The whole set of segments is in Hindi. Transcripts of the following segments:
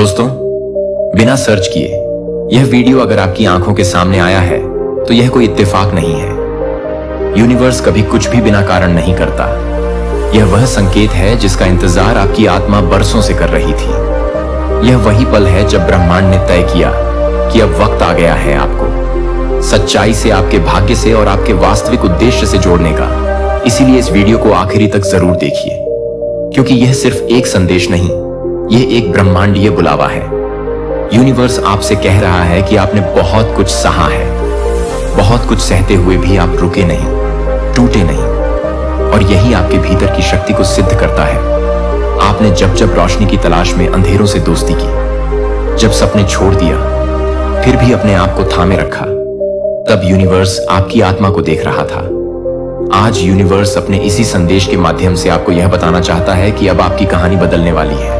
दोस्तों, बिना सर्च किए यह वीडियो अगर आपकी आंखों के सामने आया है तो यह कोई इत्तेफाक नहीं है। यूनिवर्स कभी कुछ भी बिना कारण नहीं करता। यह वह संकेत है जिसका इंतजार आपकी आत्मा बरसों से कर रही थी। यह वही पल है जब ब्रह्मांड ने तय किया कि अब वक्त आ गया है आपको सच्चाई से, आपके भाग्य से और आपके वास्तविक उद्देश्य से जोड़ने का। इसीलिए इस वीडियो को आखिरी तक जरूर देखिए, क्योंकि यह सिर्फ एक संदेश नहीं, यह एक ब्रह्मांडीय बुलावा है। यूनिवर्स आपसे कह रहा है कि आपने बहुत कुछ सहा है, बहुत कुछ सहते हुए भी आप रुके नहीं, टूटे नहीं, और यही आपके भीतर की शक्ति को सिद्ध करता है। आपने जब जब रोशनी की तलाश में अंधेरों से दोस्ती की, जब सपने छोड़ दिया फिर भी अपने आप को थामे रखा, तब यूनिवर्स आपकी आत्मा को देख रहा था। आज यूनिवर्स अपने इसी संदेश के माध्यम से आपको यह बताना चाहता है कि अब आपकी कहानी बदलने वाली है।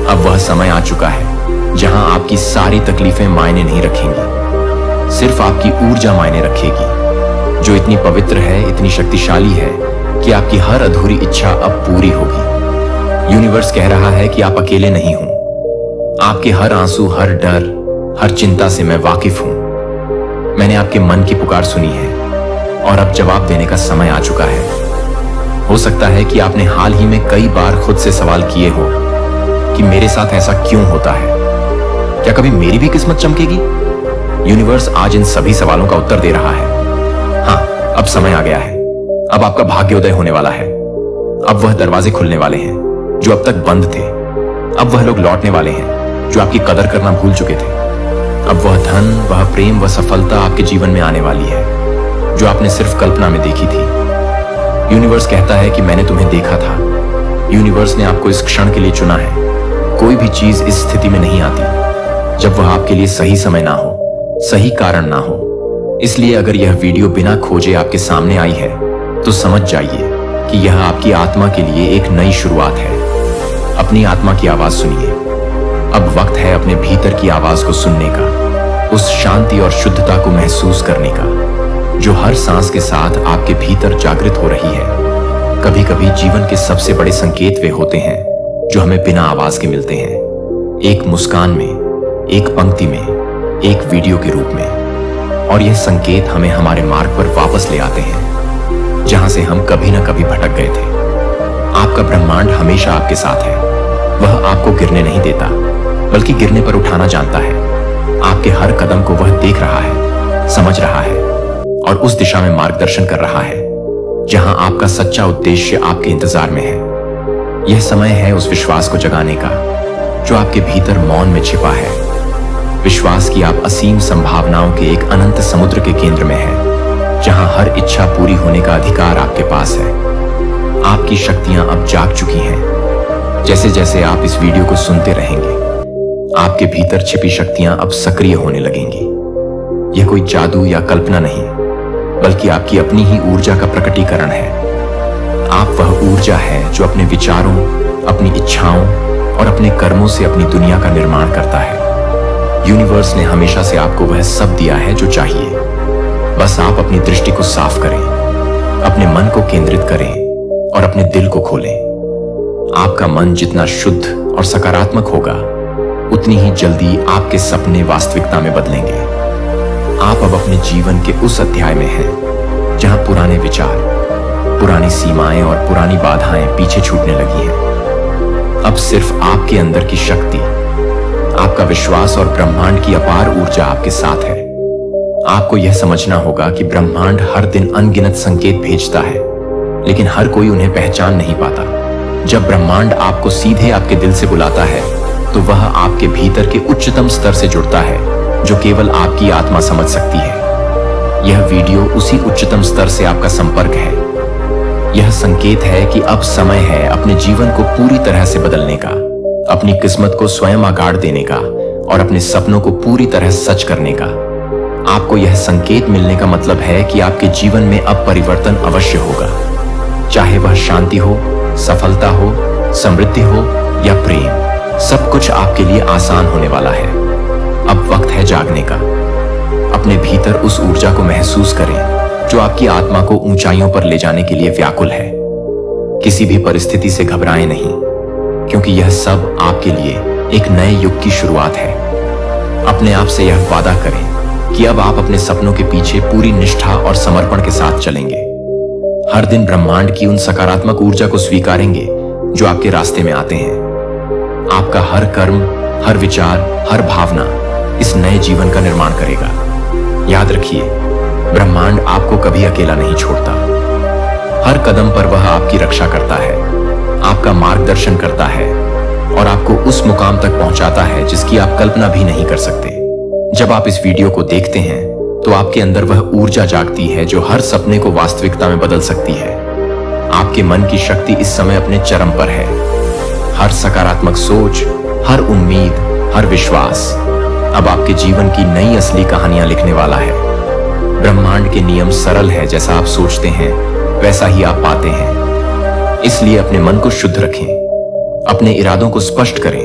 अब वह समय आ चुका है जहां आपकी सारी तकलीफें मायने नहीं रखेंगी, सिर्फ आपकी ऊर्जा मायने रखेगी, जो इतनी पवित्र है, इतनी शक्तिशाली है कि आपकी हर अधूरी इच्छा अब पूरी होगी। यूनिवर्स कह रहा है कि आप अकेले नहीं हो। आपके हर आंसू, हर डर, हर चिंता से मैं वाकिफ हूं। मैंने आपके मन की पुकार सुनी है और अब जवाब देने का समय आ चुका है। हो सकता है कि आपने हाल ही में कई बार खुद से सवाल किए हो कि मेरे साथ ऐसा क्यों होता है, क्या कभी मेरी भी किस्मत चमकेगी? यूनिवर्स आज इन सभी सवालों का उत्तर दे रहा है। हाँ, अब समय आ गया है। अब आपका भाग्योदय होने वाला है। अब वह दरवाजे खुलने वाले हैं जो अब तक बंद थे। अब वह लोग लौटने वाले हैं जो आपकी कदर करना भूल चुके थे। अब वह धन, वह प्रेम, वह सफलता आपके जीवन में आने वाली है जो आपने सिर्फ कल्पना में देखी थी। यूनिवर्स कहता है कि मैंने तुम्हें देखा था। यूनिवर्स ने आपको इस क्षण के लिए चुना है। कोई भी चीज इस स्थिति में नहीं आती जब वह आपके लिए सही समय ना हो, सही कारण ना हो। इसलिए अगर यह वीडियो बिना खोजे आपके सामने आई है तो समझ जाइए कि यह आपकी आत्मा के लिए एक नई शुरुआत है। अपनी आत्मा की आवाज सुनिए। अब वक्त है अपने भीतर की आवाज को सुनने का, उस शांति और शुद्धता को महसूस करने का जो हर सांस के साथ आपके भीतर जागृत हो रही है। कभी कभी जीवन के सबसे बड़े संकेत वे होते हैं जो हमें बिना आवाज के मिलते हैं, एक मुस्कान में, एक पंक्ति में, एक वीडियो के रूप में। और यह संकेत हमें हमारे मार्ग पर वापस ले आते हैं जहां से हम कभी ना कभी भटक गए थे। आपका ब्रह्मांड हमेशा आपके साथ है। वह आपको गिरने नहीं देता, बल्कि गिरने पर उठाना जानता है। आपके हर कदम को वह देख रहा है, समझ रहा है और उस दिशा में मार्गदर्शन कर रहा है जहां आपका सच्चा उद्देश्य आपके इंतजार में है। यह समय है उस विश्वास को जगाने का जो आपके भीतर मौन में छिपा है। विश्वास की आप असीम संभावनाओं के एक अनंत समुद्र के केंद्र में है, जहां हर इच्छा पूरी होने का अधिकार आपके पास है। आपकी शक्तियां अब जाग चुकी हैं। जैसे जैसे आप इस वीडियो को सुनते रहेंगे, आपके भीतर छिपी शक्तियां अब सक्रिय होने लगेंगी। यह कोई जादू या कल्पना नहीं, बल्कि आपकी अपनी ही ऊर्जा का प्रकटीकरण है। आप वह ऊर्जा है जो अपने विचारों, अपनी इच्छाओं और अपने कर्मों से अपनी दुनिया का निर्माण करता है। यूनिवर्स ने हमेशा से आपको वह सब दिया है जो चाहिए। बस आप अपनी दृष्टि को साफ करें, अपने मन को केंद्रित करें और अपने दिल को खोलें। आपका मन जितना शुद्ध और सकारात्मक होगा, उतनी ही जल्दी आपके सपने वास्तविकता में बदलेंगे। आप अब अपने जीवन के उस अध्याय में हैं जहां पुराने विचार, पुरानी सीमाएं और पुरानी बाधाएं पीछे छूटने लगी हैं। अब सिर्फ आपके अंदर की शक्ति, आपका विश्वास और ब्रह्मांड की अपार ऊर्जा आपके साथ है। आपको यह समझना होगा कि ब्रह्मांड हर दिन अनगिनत संकेत भेजता है, लेकिन हर कोई उन्हें पहचान नहीं पाता। जब ब्रह्मांड आपको सीधे आपके दिल से बुलाता है तो वह आपके भीतर के उच्चतम स्तर से जुड़ता है जो केवल आपकी आत्मा समझ सकती है। यह वीडियो उसी उच्चतम स्तर से आपका संपर्क है। यह संकेत है कि अब समय है अपने जीवन को पूरी तरह से बदलने का, अपनी किस्मत को स्वयं आकार देने का और अपने सपनों को पूरी तरह सच करने का। आपको यह संकेत मिलने का मतलब है कि आपके जीवन में अब परिवर्तन अवश्य होगा, चाहे वह शांति हो, सफलता हो, समृद्धि हो या प्रेम। सब कुछ आपके लिए आसान होने वाला है। अब वक्त है जागने का। अपने भीतर उस ऊर्जा को महसूस करें जो आपकी आत्मा को ऊंचाइयों पर ले जाने के लिए व्याकुल है। किसी भी परिस्थिति से घबराएं नहीं, क्योंकि यह सब आपके लिए एक नए युग की शुरुआत है। अपने आप से यह वादा करें कि अब आप अपने सपनों के पीछे पूरी निष्ठा और समर्पण के साथ चलेंगे। हर दिन ब्रह्मांड की उन सकारात्मक ऊर्जा को स्वीकारेंगे जो आपके रास्ते में आते हैं। आपका हर कर्म, हर विचार, हर भावना इस नए जीवन का निर्माण करेगा। याद रखिए, ब्रह्मांड आपको कभी अकेला नहीं छोड़ता। हर कदम पर वह आपकी रक्षा करता है, आपका मार्गदर्शन करता है और आपको उस मुकाम तक पहुंचाता है जिसकी आप कल्पना भी नहीं कर सकते। जब आप इस वीडियो को देखते हैं तो आपके अंदर वह ऊर्जा जागती है जो हर सपने को वास्तविकता में बदल सकती है। आपके मन की शक्ति इस समय अपने चरम पर है। हर सकारात्मक सोच, हर उम्मीद, हर विश्वास अब आपके जीवन की नई असली कहानियां लिखने वाला है। ब्रह्मांड के नियम सरल है, जैसा आप सोचते हैं वैसा ही आप पाते हैं। इसलिए अपने मन को शुद्ध रखें, अपने इरादों को स्पष्ट करें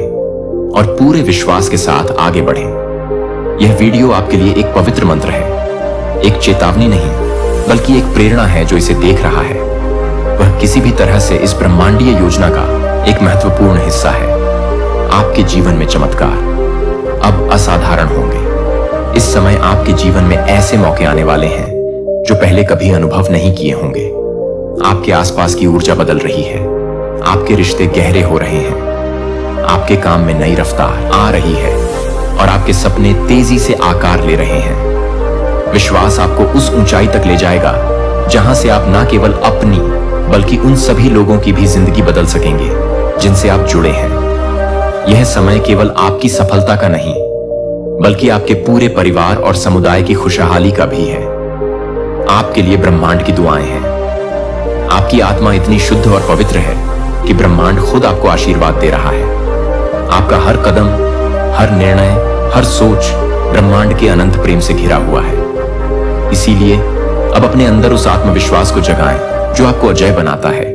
और पूरे विश्वास के साथ आगे बढ़ें। यह वीडियो आपके लिए एक पवित्र मंत्र है, एक चेतावनी नहीं बल्कि एक प्रेरणा है। जो इसे देख रहा है वह किसी भी तरह से इस ब्रह्मांडीय योजना का एक महत्वपूर्ण हिस्सा है। आपके जीवन में चमत्कार अब असाधारण होंगे। इस समय आपके जीवन में ऐसे मौके आने वाले हैं जो पहले कभी अनुभव नहीं किए होंगे। आपके आसपास की ऊर्जा बदल रही है, आपके रिश्ते गहरे हो रहे हैं, आपके काम में नई रफ्तार आ रही है और आपके सपने तेजी से आकार ले रहे हैं। विश्वास आपको उस ऊंचाई तक ले जाएगा जहां से आप न केवल अपनी बल्कि उन सभी लोगों की भी जिंदगी बदल सकेंगे जिनसे आप जुड़े हैं। यह समय केवल आपकी सफलता का नहीं बल्कि आपके पूरे परिवार और समुदाय की खुशहाली का भी है। आपके लिए ब्रह्मांड की दुआएं हैं। आपकी आत्मा इतनी शुद्ध और पवित्र है कि ब्रह्मांड खुद आपको आशीर्वाद दे रहा है। आपका हर कदम, हर निर्णय, हर सोच ब्रह्मांड के अनंत प्रेम से घिरा हुआ है। इसीलिए अब अपने अंदर उस आत्मविश्वास को जगाएं जो आपको अजय बनाता है।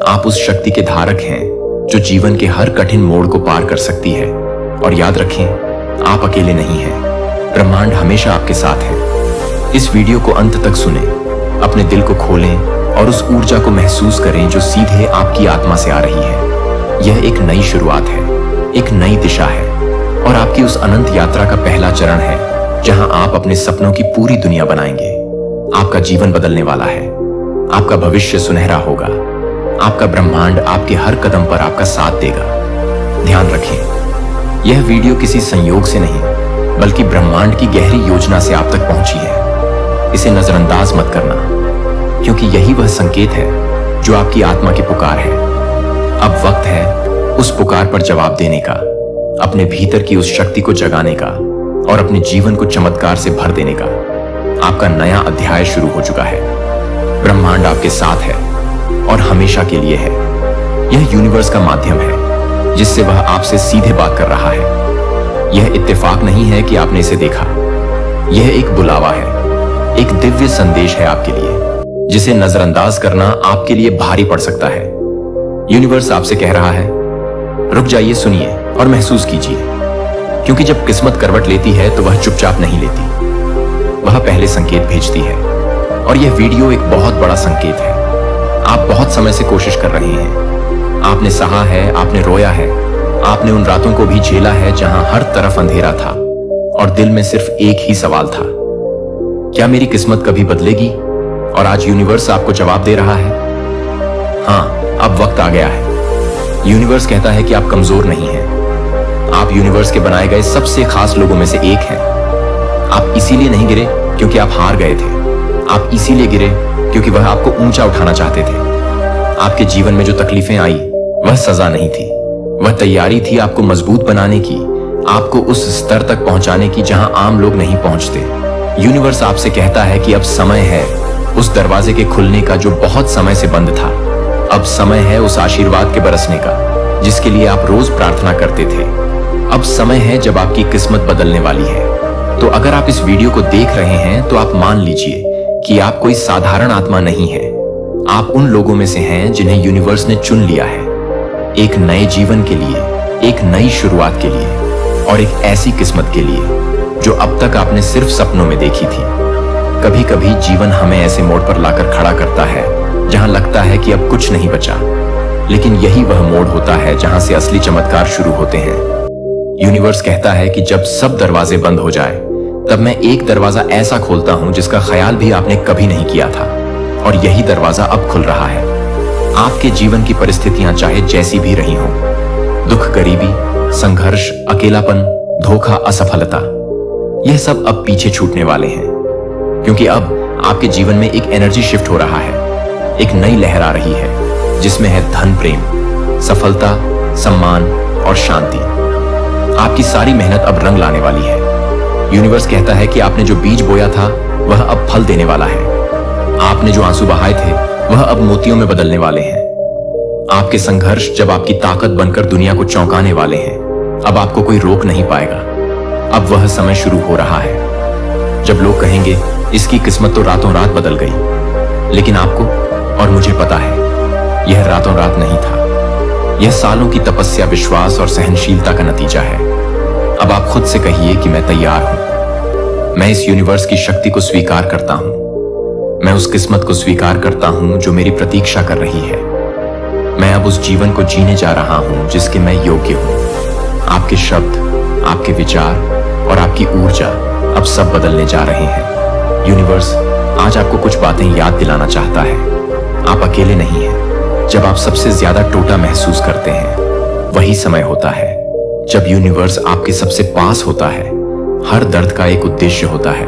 आप उस शक्ति के धारक हैं जो जीवन के हर कठिन मोड़ को पार कर सकती है। और याद रखें, आप अकेले नहीं हैं, ब्रह्मांड हमेशा आपके साथ है। इस वीडियो को अंत तक सुने, अपने दिल को खोलें और उस ऊर्जा को महसूस करें जो सीधे आपकी आत्मा से आ रही है। यह एक नई शुरुआत है, एक नई दिशा है और आपकी उस अनंत यात्रा का पहला चरण है जहां आप अपने सपनों की पूरी दुनिया बनाएंगे। आपका जीवन बदलने वाला है, आपका भविष्य सुनहरा होगा, आपका ब्रह्मांड आपके हर कदम पर आपका साथ देगा। ध्यान रखें, यह वीडियो किसी संयोग से नहीं बल्कि ब्रह्मांड की गहरी योजना से आप तक पहुंची है। इसे नजरअंदाज मत करना, क्योंकि यही वह संकेत है जो आपकी आत्मा की पुकार है। अब वक्त है उस पुकार पर जवाब देने का, अपने भीतर की उस शक्ति को जगाने का और अपने जीवन को चमत्कार से भर देने का। आपका नया अध्याय शुरू हो चुका है। ब्रह्मांड आपके साथ है और हमेशा के लिए है। यह यूनिवर्स का माध्यम है जिससे वह आपसे सीधे बात कर रहा है। यह इत्तेफाक नहीं है कि आपने इसे देखा, यह एक बुलावा है, एक दिव्य संदेश है आपके लिए जिसे नजरअंदाज करना आपके लिए भारी पड़ सकता है। यूनिवर्स आपसे कह रहा है, रुक जाइए, सुनिए और महसूस कीजिए, क्योंकि जब किस्मत करवट लेती है तो वह चुपचाप नहीं लेती, वह पहले संकेत भेजती है। और यह वीडियो एक बहुत बड़ा संकेत है। आप बहुत समय से कोशिश कर रहे हैं, आपने सहा है, आपने रोया है, आपने उन रातों को भी झेला है जहां हर तरफ अंधेरा था और दिल में सिर्फ एक ही सवाल था, क्या मेरी किस्मत कभी बदलेगी? और आज यूनिवर्स आपको जवाब दे रहा है, हाँ, अब वक्त आ गया है। यूनिवर्स कहता है कि आप कमजोर नहीं हैं, आप यूनिवर्स के बनाए गए सबसे खास लोगों में से एक हैं। आप इसीलिए नहीं गिरे क्योंकि आप हार गए थे, आप इसीलिए गिरे क्योंकि वह आपको ऊंचा उठाना चाहते थे। आपके जीवन में जो तकलीफें आई वह सजा नहीं थी, वह तैयारी थी आपको मजबूत बनाने की, आपको उस स्तर तक पहुंचाने की जहां आम लोग नहीं पहुंचते। यूनिवर्स आपसे कहता है कि अब समय है उस दरवाजे के खुलने का जो बहुत समय से बंद था। अब समय है उस आशीर्वाद के बरसने का जिसके लिए आप रोज प्रार्थना करते थे। अब समय है जब आपकी किस्मत बदलने वाली है। तो अगर आप इस वीडियो को देख रहे हैं तो आप मान लीजिए कि आप कोई साधारण आत्मा नहीं है, आप उन लोगों में से हैं जिन्हें यूनिवर्स ने चुन लिया है, एक नए जीवन के लिए, एक नई शुरुआत के लिए और एक ऐसी किस्मत के लिए जो अब तक आपने सिर्फ सपनों में देखी थी। कभी कभी जीवन हमें ऐसे मोड़ पर लाकर खड़ा करता है जहां लगता है कि अब कुछ नहीं बचा, लेकिन यही वह मोड़ होता है जहां से असली चमत्कार शुरू होते हैं। यूनिवर्स कहता है कि जब सब दरवाजे बंद हो जाए तब मैं एक दरवाजा ऐसा खोलता हूं जिसका ख्याल भी आपने कभी नहीं किया था, और यही दरवाजा अब खुल रहा है। आपके जीवन की परिस्थितियां चाहे जैसी भी रही हों, दुख, गरीबी, संघर्ष, अकेलापन, धोखा, असफलता, यह सब अब पीछे छूटने वाले हैं, क्योंकि अब आपके जीवन में एक एनर्जी शिफ्ट हो रहा है। एक नई लहर आ रही है जिसमें है धन, प्रेम, सफलता, सम्मान और शांति। आपकी सारी मेहनत अब रंग लाने वाली है। यूनिवर्स कहता है कि आपने जो बीज बोया था वह अब फल देने वाला है। आपने जो आंसू बहाए थे वह अब मोतियों में बदलने वाले हैं। आपके संघर्ष जब आपकी ताकत बनकर दुनिया को चौंकाने वाले हैं, अब आपको कोई रोक नहीं पाएगा। अब वह समय शुरू हो रहा है जब लोग कहेंगे इसकी किस्मत तो रातों रात बदल गई, लेकिन आपको और मुझे पता है यह रातों रात नहीं था। यह सालों की तपस्या, विश्वास और सहनशीलता का नतीजा है। अब आप खुद से कहिए कि मैं तैयार हूं। मैं इस यूनिवर्स की शक्ति को स्वीकार करता हूं। मैं उस किस्मत को स्वीकार करता हूं जो मेरी प्रतीक्षा कर रही है। मैं अब उस जीवन को जीने जा रहा हूं जिसके मैं योग्य हूं। आपके शब्द, आपके विचार और आपकी ऊर्जा अब सब बदलने जा रहे हैं। यूनिवर्स आज आपको कुछ बातें याद दिलाना चाहता है। आप अकेले नहीं हैं। जब आप सबसे ज्यादा टूटा महसूस करते हैं, वही समय होता है जब यूनिवर्स आपके सबसे पास होता है। हर दर्द का एक उद्देश्य होता है।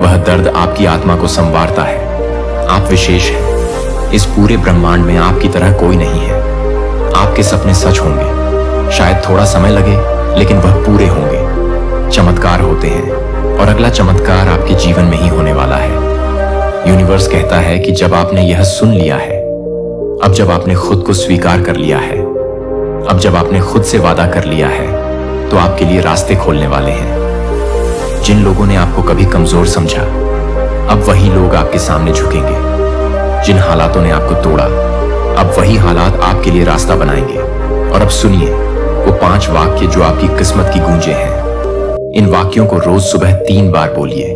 वह दर्द आपकी आत्मा को संवारता है। आप विशेष हैं। इस पूरे ब्रह्मांड में आपकी तरह कोई नहीं है। आपके सपने सच होंगे। शायद थोड़ा समय लगे, लेकिन वह पूरे होंगे। चमत्कार होते हैं और अगला चमत्कार आपके जीवन में ही होने वाला है। यूनिवर्स कहता है कि जब आपने यह सुन लिया है, अब जब आपने खुद को स्वीकार कर लिया है, अब जब आपने खुद से वादा कर लिया है, तो आपके लिए रास्ते खोलने वाले हैं। जिन लोगों ने आपको कभी कमजोर समझा, अब वही लोग आपके सामने झुकेंगे। जिन हालातों ने आपको तोड़ा, अब वही हालात आपके लिए रास्ता बनाएंगे। और अब सुनिए वो 5 वाक्य जो आपकी किस्मत की गूंजें हैं। इन वाक्यों को रोज सुबह 3 बार बोलिए।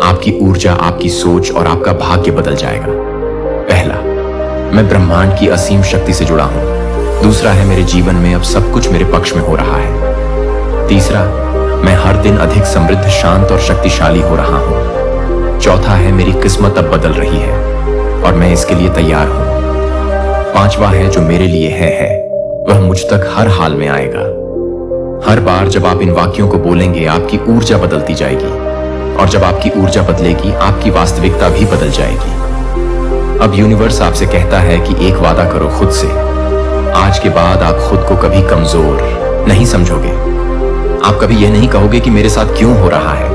आपकी ऊर्जा, आपकी सोच और आपका भाग्य बदल जाएगा। पहला, मैं ब्रह्मांड की असीम शक्ति से जुड़ा हूं। दूसरा है, मेरे जीवन में अब सब कुछ मेरे पक्ष में हो रहा है। तीसरा, मैं हर दिन अधिक समृद्ध, शांत और शक्तिशाली हो रहा हूं। चौथा है, मेरी किस्मत अब बदल रही है और मैं इसके लिए तैयार हूं। 5वां है, जो मेरे लिए है वह मुझ तक हर हाल में आएगा। हर बार जब आप इन वाक्यों को बोलेंगे, आपकी ऊर्जा बदलती जाएगी, और जब आपकी ऊर्जा बदलेगी, आपकी वास्तविकता भी बदल जाएगी। अब यूनिवर्स आपसे कहता है कि एक वादा करो खुद से। आज के बाद आप खुद को कभी कमजोर नहीं समझोगे। आप कभी यह नहीं कहोगे कि मेरे साथ क्यों हो रहा है।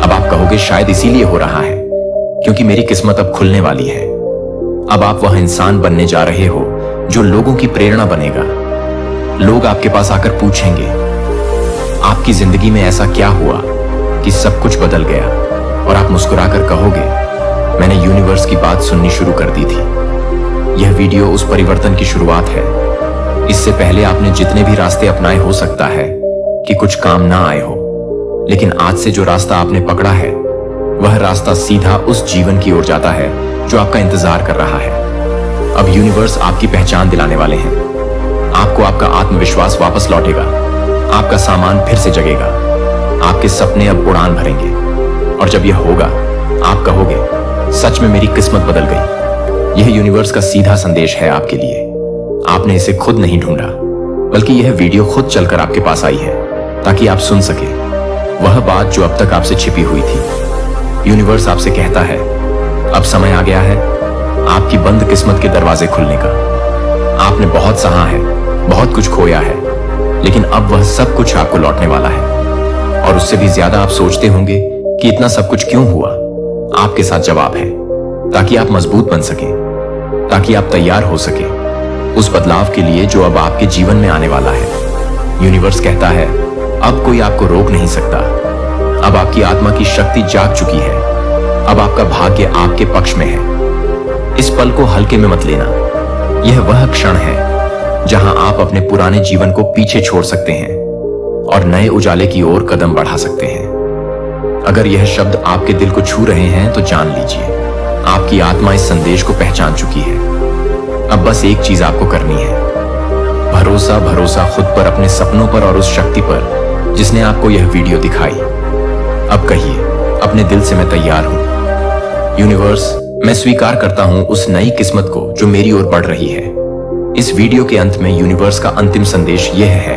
अब आप कहोगे शायद इसीलिए हो रहा है क्योंकि मेरी किस्मत अब खुलने वाली है। अब आप वह इंसान बनने जा रहे हो जो लोगों की प्रेरणा बनेगा। लोग आपके पास आकर पूछेंगे, आपकी जिंदगी में ऐसा क्या हुआ कि सब कुछ बदल गया, और आप मुस्कुराकर कहोगे, मैंने यूनिवर्स की बात सुननी शुरू कर दी थी। यह वीडियो उस परिवर्तन की शुरुआत है। इससे पहले आपने जितने भी रास्ते अपनाए, हो सकता है कि कुछ काम ना आए हो, लेकिन आज से जो रास्ता आपने पकड़ा है, वह रास्ता सीधा उस जीवन की ओर जाता है जो आपका इंतजार कर रहा है। अब यूनिवर्स आपकी पहचान दिलाने वाले हैं। आपको आपका आत्मविश्वास वापस लौटेगा। आपका सामान फिर से जगेगा। आपके सपने अब उड़ान भरेंगे, और जब यह होगा, आप कहोगे, सच में मेरी किस्मत बदल गई। यह यूनिवर्स का सीधा संदेश है आपके लिए। आपने इसे खुद नहीं ढूंढा, बल्कि यह वीडियो खुद चलकर आपके पास आई है ताकि आप सुन सके वह बात जो अब तक आपसे छिपी हुई थी। यूनिवर्स आपसे कहता है, अब समय आ गया है आपकी बंद किस्मत के दरवाजे खुलने का। आपने बहुत सहा है, बहुत कुछ खोया है, लेकिन अब वह सब कुछ आपको लौटने वाला है। और उससे भी ज्यादा आप सोचते होंगे कि इतना सब कुछ क्यों हुआ। आपके साथ जवाब है, ताकि आप मजबूत बन सकें, ताकि आप तैयार हो सकें उस बदलाव के लिए जो अब आपके जीवन में आने वाला है। यूनिवर्स कहता है, अब कोई आपको रोक नहीं सकता। अब आपकी आत्मा की शक्ति जाग चुकी है। अब आपका भाग्य आपके पक्ष में है। इस पल को हल्के में मत लेना। यह वह क्षण है जहां आप अपने पुराने जीवन को पीछे छोड़ सकते हैं और नए उजाले की ओर कदम बढ़ा सकते हैं। अगर यह शब्द आपके दिल को छू रहे हैं तो जान लीजिए, आपकी आत्मा इस संदेश को पहचान चुकी है। अब बस एक चीज आपको करनी है, भरोसा भरोसा खुद पर, अपने सपनों पर और उस शक्ति पर जिसने आपको यह वीडियो दिखाई। अब कहिए अपने दिल से, मैं तैयार हूं। यूनिवर्स, मैं स्वीकार करता हूं उस नई किस्मत को जो मेरी ओर बढ़ रही है। इस वीडियो के अंत में यूनिवर्स का अंतिम संदेश यह है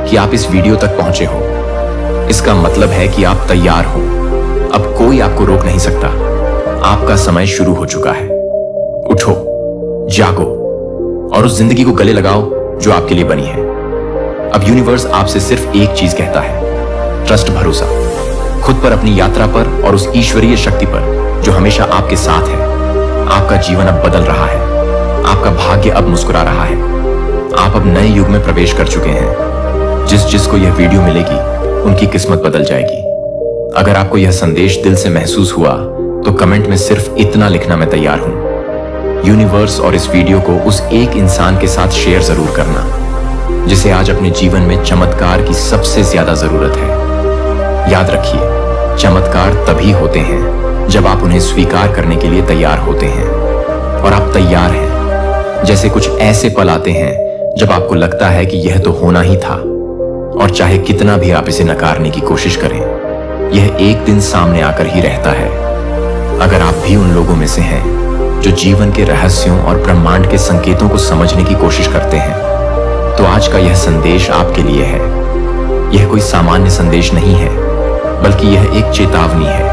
कि आप इस वीडियो तक पहुंचे हो। इसका मतलब है कि आप तैयार हो। अब कोई आपको रोक नहीं सकता। आपका समय शुरू हो चुका है। उठो, जागो और उस जिंदगी को गले लगाओ जो आपके लिए बनी है। अब यूनिवर्स आपसे सिर्फ एक चीज कहता है, ट्रस्ट, भरोसा खुद पर, अपनी यात्रा पर और उस ईश्वरीय शक्ति पर जो हमेशा आपके साथ है। आपका जीवन अब बदल रहा है। आपका भाग्य अब मुस्कुरा रहा है। आप अब नए युग में प्रवेश कर चुके हैं। जिसको यह वीडियो मिलेगी उनकी किस्मत बदल जाएगी। अगर आपको यह संदेश दिल से महसूस हुआ तो कमेंट में सिर्फ इतना लिखना, मैं तैयार हूं। यूनिवर्स और इस वीडियो को उस एक इंसान के साथ शेयर जरूर करना जिसे आज अपने जीवन में चमत्कार की सबसे ज्यादा जरूरत है। याद रखिए, चमत्कार तभी होते हैं जब आप उन्हें स्वीकार करने के लिए तैयार होते हैं। और आप तैयार हैं। जैसे कुछ ऐसे पल आते हैं जब आपको लगता है कि यह तो होना ही था, और चाहे कितना भी आप इसे नकारने की कोशिश करें, यह एक दिन सामने आकर ही रहता है। अगर आप भी उन लोगों में से हैं जो जीवन के रहस्यों और ब्रह्मांड के संकेतों को समझने की कोशिश करते हैं, तो आज का यह संदेश आपके लिए है। यह कोई सामान्य संदेश नहीं है, बल्कि यह एक चेतावनी है,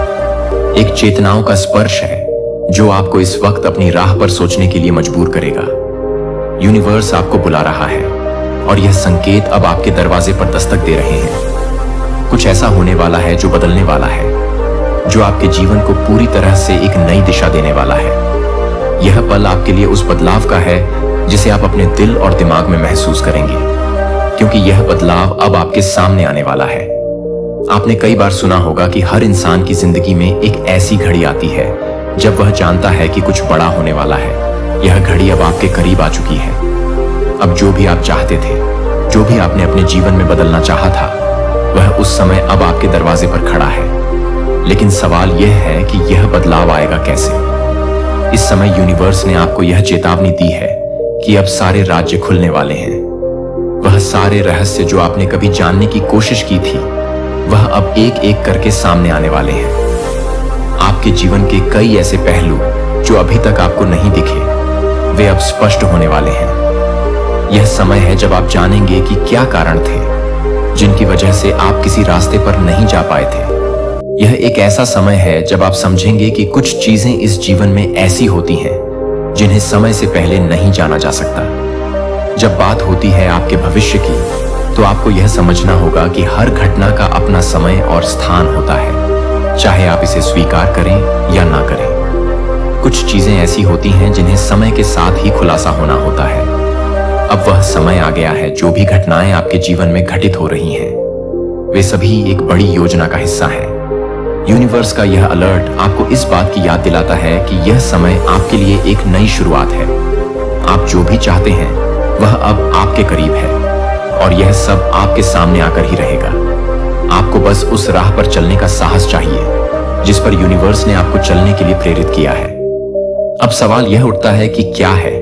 एक चेतनाओं का स्पर्श है जो आपको इस वक्त अपनी राह पर सोचने के लिए मजबूर करेगा। यूनिवर्स आपको बुला रहा है और यह संकेत अब आपके दरवाजे पर दस्तक दे रहे हैं। कुछ ऐसा होने वाला है जो बदलने वाला है, जो आपके जीवन को पूरी तरह से एक नई दिशा देने वाला है। यह पल आपके लिए उस बदलाव का है जिसे आप अपने दिल और दिमाग में महसूस करेंगे, क्योंकि यह बदलाव अब आपके सामने आने वाला है। आपने कई बार सुना होगा कि हर इंसान की जिंदगी में एक ऐसी घड़ी आती है जब वह जानता है कि कुछ बड़ा होने वाला है। यह घड़ी अब आपके करीब आ चुकी है। अब जो भी आप चाहते थे, जो भी आपने अपने जीवन में बदलना चाहा था, वह उस समय अब आपके दरवाजे पर खड़ा है। लेकिन सवाल यह है कि यह बदलाव आएगा कैसे। इस समय यूनिवर्स ने आपको यह चेतावनी दी है कि अब सारे राज्य खुलने वाले हैं। वह सारे रहस्य जो आपने कभी जानने की कोशिश की थी, वह अब एक एक करके सामने आने वाले हैं। आपके जीवन के कई ऐसे पहलू जो अभी तक आपको नहीं दिखे, वे अब स्पष्ट होने वाले हैं। यह समय है जब आप जानेंगे कि क्या कारण थे जिनकी वजह से आप किसी रास्ते पर नहीं जा पाए थे। यह एक ऐसा समय है जब आप समझेंगे कि कुछ चीजें इस जीवन में ऐसी होती हैं जिन्हें समय से पहले नहीं जाना जा सकता। जब बात होती है आपके भविष्य की, तो आपको यह समझना होगा कि हर घटना का अपना समय और स्थान होता है, चाहे आप इसे स्वीकार करें या ना करें। कुछ चीजें ऐसी होती हैं जिन्हें समय के साथ ही खुलासा होना होता है। अब वह समय आ गया है। जो भी घटनाएं आपके जीवन में घटित हो रही हैं, वे सभी एक बड़ी योजना का हिस्सा है। यूनिवर्स का यह अलर्ट आपको इस बात की याद दिलाता है कि यह समय आपके लिए एक नई शुरुआत है। आप जो भी चाहते हैं वह अब आपके करीब है, और यह सब आपके सामने आकर ही रहेगा। आपको बस उस राह पर चलने का साहस चाहिए जिस पर यूनिवर्स ने आपको चलने के लिए प्रेरित किया है। अब सवाल यह उठता है कि क्या है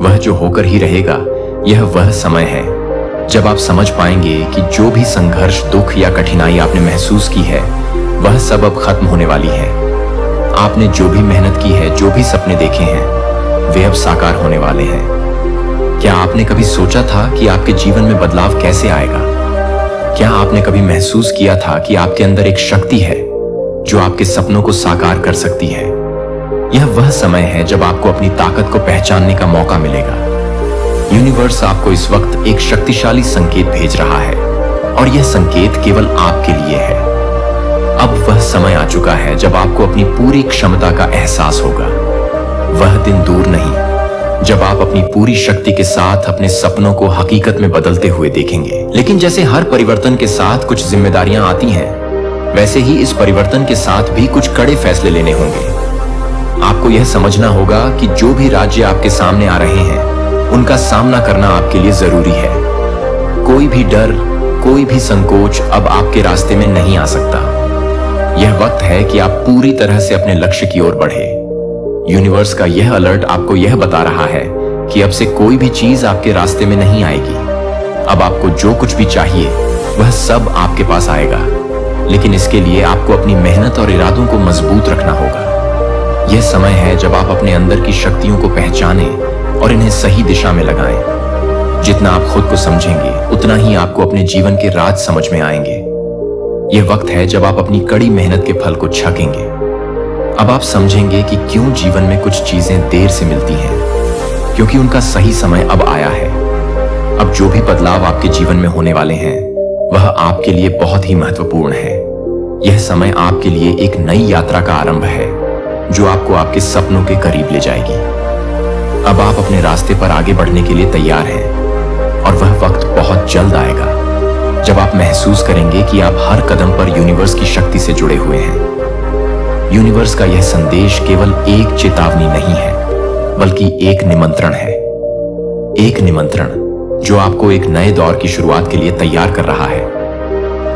वह जो होकर ही रहेगा। यह वह समय है जब आप समझ पाएंगे कि जो भी संघर्ष, दुख या कठिनाई आपने महसूस की है, वह सब अब खत्म होने वाली है। आपने जो भी मेहनत की है, जो भी सपने देखे हैं, वे अब साकार होने वाले हैं। क्या आपने कभी सोचा था कि आपके जीवन में बदलाव कैसे आएगा? क्या आपने कभी महसूस किया था कि आपके अंदर एक शक्ति है जो आपके सपनों को साकार कर सकती है? यह वह समय है जब आपको अपनी ताकत को पहचानने का मौका मिलेगा। यूनिवर्स आपको इस वक्त एक शक्तिशाली संकेत भेज रहा है, और यह संकेत केवल आपके लिए है। अब वह समय आ चुका है जब आपको अपनी पूरी क्षमता का एहसास होगा। वह दिन दूर नहीं जब आप अपनी पूरी शक्ति के साथ अपने सपनों को हकीकत में बदलते हुए देखेंगे। लेकिन जैसे हर परिवर्तन के साथ कुछ जिम्मेदारियां आती हैं, वैसे ही इस परिवर्तन के साथ भी कुछ कड़े फैसले लेने होंगे। आपको यह समझना होगा कि जो भी राज्य आपके सामने आ रहे हैं, उनका सामना करना आपके लिए जरूरी है। कोई भी डर, कोई भी संकोच अब आपके रास्ते में नहीं आ सकता। यह वक्त है कि आप पूरी तरह से अपने लक्ष्य की ओर बढ़े। यूनिवर्स का यह अलर्ट आपको यह बता रहा है कि अब से कोई भी चीज आपके रास्ते में नहीं आएगी। अब आपको जो कुछ भी चाहिए वह सब आपके पास आएगा, लेकिन इसके लिए आपको अपनी मेहनत और इरादों को मजबूत रखना होगा। यह समय है जब आप अपने अंदर की शक्तियों को पहचानें और इन्हें सही दिशा में लगाएं। जितना आप खुद को समझेंगे उतना ही आपको अपने जीवन के राज समझ में आएंगे। यह वक्त है जब आप अपनी कड़ी मेहनत के फल को छकेंगे। अब आप समझेंगे कि क्यों जीवन में कुछ चीजें देर से मिलती हैं, क्योंकि उनका सही समय अब आया है। अब जो भी बदलाव आपके जीवन में होने वाले हैं वह आपके लिए बहुत ही महत्वपूर्ण है। यह समय आपके लिए एक नई यात्रा का आरंभ है जो आपको आपके सपनों के करीब ले जाएगी। अब आप अपने रास्ते पर आगे बढ़ने के लिए तैयार हैं और वह वक्त बहुत जल्द आएगा जब आप महसूस करेंगे कि आप हर कदम पर यूनिवर्स की शक्ति से जुड़े हुए हैं। यूनिवर्स का यह संदेश केवल एक चेतावनी नहीं है बल्कि एक निमंत्रण है। एक निमंत्रण जो आपको एक नए दौर की शुरुआत के लिए तैयार कर रहा है।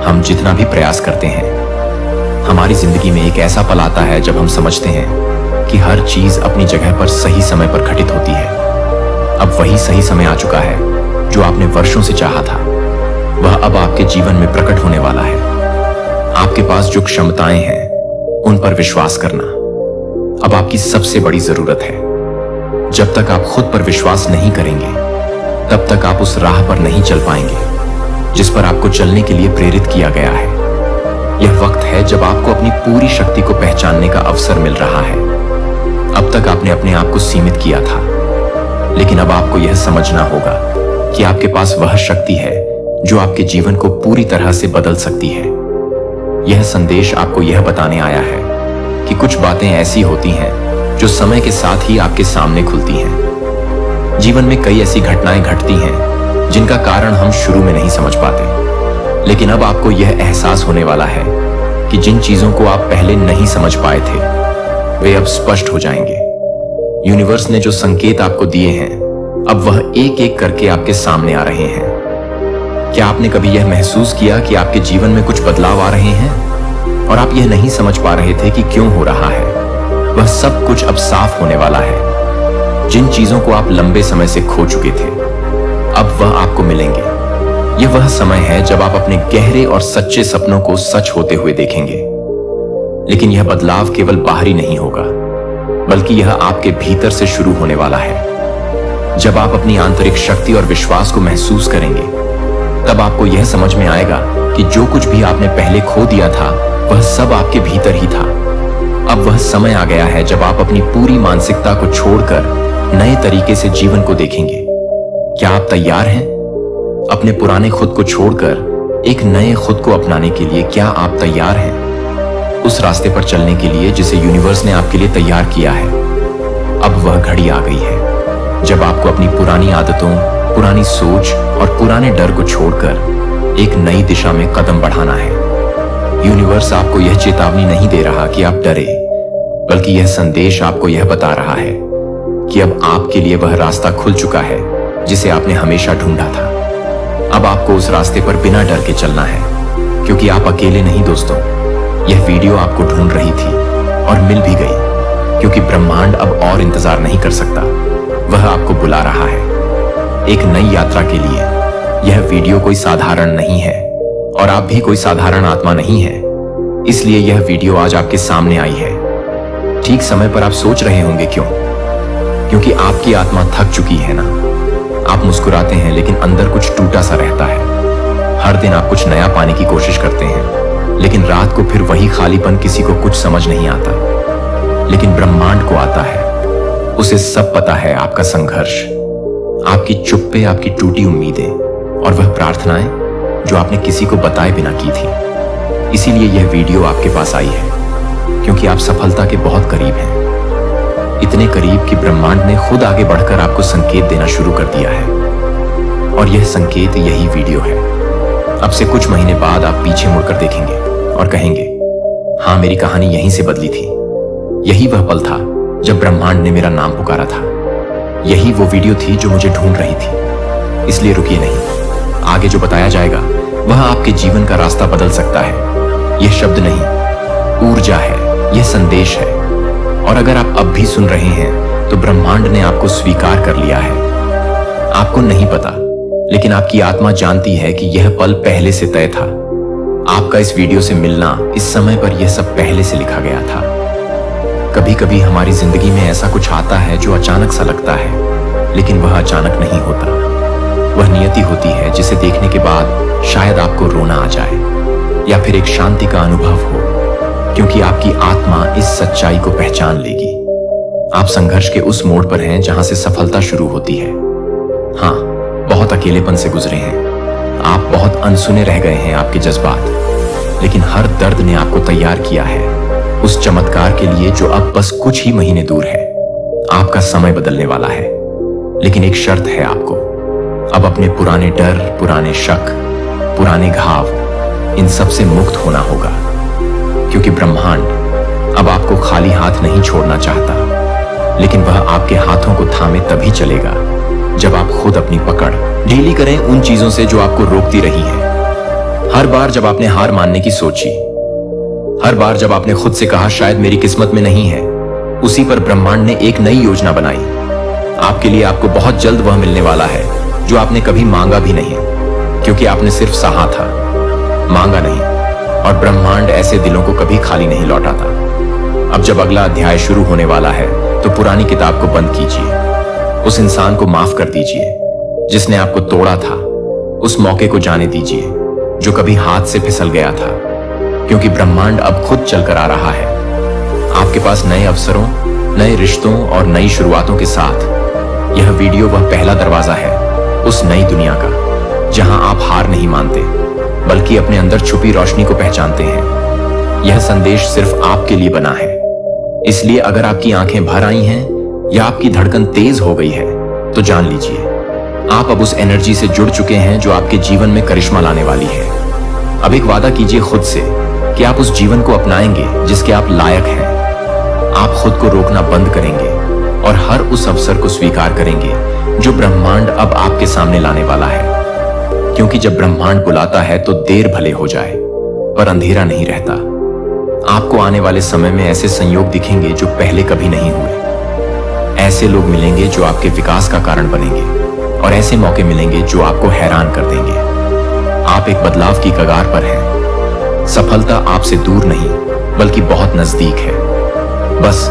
हम जितना भी प्रयास करते हैं, हमारी जिंदगी में एक ऐसा पल आता है जब हम समझते हैं कि हर चीज अपनी जगह पर सही समय पर घटित होती है। अब वही सही समय आ चुका है जो आपने वर्षों से चाहा था। वह अब आपके जीवन में प्रकट होने वाला है। आपके पास जो क्षमताएं हैं उन पर विश्वास करना अब आपकी सबसे बड़ी जरूरत है। जब तक आप खुद पर विश्वास नहीं करेंगे तब तक आप उस राह पर नहीं चल पाएंगे जिस पर आपको चलने के लिए प्रेरित किया गया है। यह वक्त है जब आपको अपनी पूरी शक्ति को पहचानने का अवसर मिल रहा है। अब तक आपने अपने आप को सीमित किया था, लेकिन अब आपको यह समझना होगा कि आपके पास वह शक्ति है जो आपके जीवन को पूरी तरह से बदल सकती है। यह संदेश आपको यह बताने आया है कि कुछ बातें ऐसी होती हैं जो समय के साथ ही आपके सामने खुलती हैं। जीवन में कई ऐसी घटनाएं घटती हैं जिनका कारण हम शुरू में नहीं समझ पाते, लेकिन अब आपको यह एहसास होने वाला है कि जिन चीजों को आप पहले नहीं समझ पाए थे वे अब स्पष्ट हो जाएंगे। यूनिवर्स ने जो संकेत आपको दिए हैं अब वह एक एक करके आपके सामने आ रहे हैं। क्या आपने कभी यह महसूस किया कि आपके जीवन में कुछ बदलाव आ रहे हैं और आप यह नहीं समझ पा रहे थे कि क्यों हो रहा है? वह सब कुछ अब साफ होने वाला है। जिन चीजों को आप लंबे समय से खो चुके थे अब वह आपको मिलेंगे। यह वह समय है जब आप अपने गहरे और सच्चे सपनों को सच होते हुए देखेंगे। लेकिन यह बदलाव केवल बाहरी नहीं होगा बल्कि यह आपके भीतर से शुरू होने वाला है। जब आप अपनी आंतरिक शक्ति और विश्वास को महसूस करेंगे तब आपको यह समझ में आएगा कि जो कुछ भी आपने पहले खो दिया था वह सब आपके भीतर ही था। अब वह समय आ गया है जब आप अपनी पूरी मानसिकता को छोड़कर नए तरीके से जीवन को देखेंगे। क्या आप तैयार हैं? अपने पुराने खुद को छोड़कर एक नए खुद को अपनाने के लिए क्या आप तैयार हैं? उस रास्ते पर चलने के लिए जिसे यूनिवर्स ने आपके लिए तैयार किया है। अब वह घड़ी आ गई है जब आपको अपनी पुरानी आदतों, पुरानी सोच और पुराने डर को छोड़कर एक नई दिशा में कदम बढ़ाना है। यूनिवर्स आपको यह चेतावनी नहीं दे रहा कि आप डरे, बल्कि यह संदेश आपको यह बता रहा है कि अब आपके लिए वह रास्ता खुल चुका है जिसे आपने हमेशा ढूंढा था। अब आपको उस रास्ते पर बिना डर के चलना है, क्योंकि आप अकेले नहीं दोस्तों। यह वीडियो आपको ढूंढ रही थी और मिल भी गई, क्योंकि ब्रह्मांड अब और इंतजार नहीं कर सकता। वह आपको बुला रहा है एक नई यात्रा के लिए। यह वीडियो कोई साधारण नहीं है और आप भी कोई साधारण आत्मा नहीं है, इसलिए यह वीडियो आज आपके सामने आई है। ठीक समय पर आप सोच रहे होंगे क्यों? क्योंकि आपकी आत्मा थक चुकी है ना। आप मुस्कुराते हैं लेकिन अंदर कुछ टूटा सा रहता है। हर दिन आप कुछ नया पाने की कोशिश करते हैं, लेकिन रात को फिर वही खालीपन। किसी को कुछ समझ नहीं आता, लेकिन ब्रह्मांड को आता है। उसे सब पता है, आपका संघर्ष, आपकी चुप्पे, आपकी टूटी उम्मीदें और वह प्रार्थनाएं जो आपने किसी को बताए बिना की थी। इसीलिए यह वीडियो आपके पास आई है, क्योंकि आप सफलता के बहुत करीब हैं। इतने करीब कि ब्रह्मांड ने खुद आगे बढ़कर आपको संकेत देना शुरू कर दिया है, और यह संकेत यही वीडियो है। अब से कुछ महीने बाद आप पीछे मुड़कर देखेंगे और कहेंगे, हाँ, मेरी कहानी यहीं से बदली थी। यही वह पल था जब ब्रह्मांड ने मेरा नाम पुकारा था। यही वो वीडियो थी जो मुझे ढूंढ रही थी। इसलिए रुकिए नहीं, आगे जो बताया जाएगा वह आपके जीवन का रास्ता बदल सकता है। यह शब्द नहीं, ऊर्जा है, यह संदेश है। और अगर आप अब भी सुन रहे हैं तो ब्रह्मांड ने आपको स्वीकार कर लिया है। आपको नहीं पता लेकिन आपकी आत्मा जानती है कि यह पल पहले से तय था। आपका इस वीडियो से मिलना, इस समय पर यह सब पहले से लिखा गया था। कभी कभी हमारी जिंदगी में ऐसा कुछ आता है जो अचानक सा लगता है, लेकिन वह अचानक नहीं होता। वह नियति होती है जिसे देखने के बाद शायद आपको रोना आ जाए या फिर एक शांति का अनुभव हो, क्योंकि आपकी आत्मा इस सच्चाई को पहचान लेगी। आप संघर्ष के उस मोड़ पर हैं जहां से सफलता शुरू होती है। हाँ, बहुत अकेलेपन से गुजरे हैं। आप बहुत अनसुने रह गए हैं आपके जज्बात, लेकिन हर दर्द ने आपको तैयार किया है उस चमत्कार के लिए जो अब बस कुछ ही महीने दूर है। आपका समय बदलने वाला है, लेकिन एक शर्त है आपको। अब अपने पुराने डर, पुराने शक, पुराने घाव, इन सब से मुक्त होना होगा, क्योंकि ब्रह्मांड अब आपको खाली हाथ नहीं छोड़ना चाहता, लेकिन वह आपके हाथों को थामे तभी चलेगा जब आप खुद अपनी पकड़ ढीली करें उन चीजों से जो आपको रोकती रही है। हर बार जब आपने हार मानने की सोची, हर बार जब आपने खुद से कहा शायद मेरी किस्मत में नहीं है, उसी पर ब्रह्मांड ने एक नई योजना बनाई। आपके लिए आपको बहुत जल्द वह मिलने वाला है जो आपने कभी मांगा भी नहीं, क्योंकि आपने सिर्फ सहा था, मांगा नहीं। और ब्रह्मांड ऐसे दिलों को कभी खाली नहीं लौटाता। अब जब अगला अध्याय शुरू होने वाला है तो पुरानी किताब को बंद कीजिए। उस इंसान को माफ कर दीजिए जिसने आपको तोड़ा था। उस मौके को जाने दीजिए जो कभी हाथ से फिसल गया था, क्योंकि ब्रह्मांड अब खुद चलकर आ रहा है आपके पास नए अवसरों, नए रिश्तों और नई शुरुआतों के साथ। यह वीडियो वह पहला दरवाजा है उस नई दुनिया का, जहां आप हार नहीं मानते बल्कि अपने अंदर छुपी रोशनी को पहचानते हैं। यह संदेश सिर्फ आपके लिए बना है, इसलिए अगर आपकी आंखें भर आई हैं या आपकी धड़कन तेज हो गई है तो जान लीजिए आप अब उस एनर्जी से जुड़ चुके हैं जो आपके जीवन में करिश्मा लाने वाली है। अब एक वादा कीजिए खुद से कि आप उस जीवन को अपनाएंगे जिसके आप लायक हैं। आप खुद को रोकना बंद करेंगे और हर उस अवसर को स्वीकार करेंगे जो ब्रह्मांड अब आपके सामने लाने वाला है, क्योंकि जब ब्रह्मांड बुलाता है तो देर भले हो जाए पर अंधेरा नहीं रहता। आपको आने वाले समय में ऐसे संयोग दिखेंगे जो पहले कभी नहीं हुए। ऐसे लोग मिलेंगे जो आपके विकास का कारण बनेंगे और ऐसे मौके मिलेंगे जो आपको हैरान कर देंगे। आप एक बदलाव की कगार पर हैं। सफलता आपसे दूर नहीं बल्कि बहुत नजदीक है, बस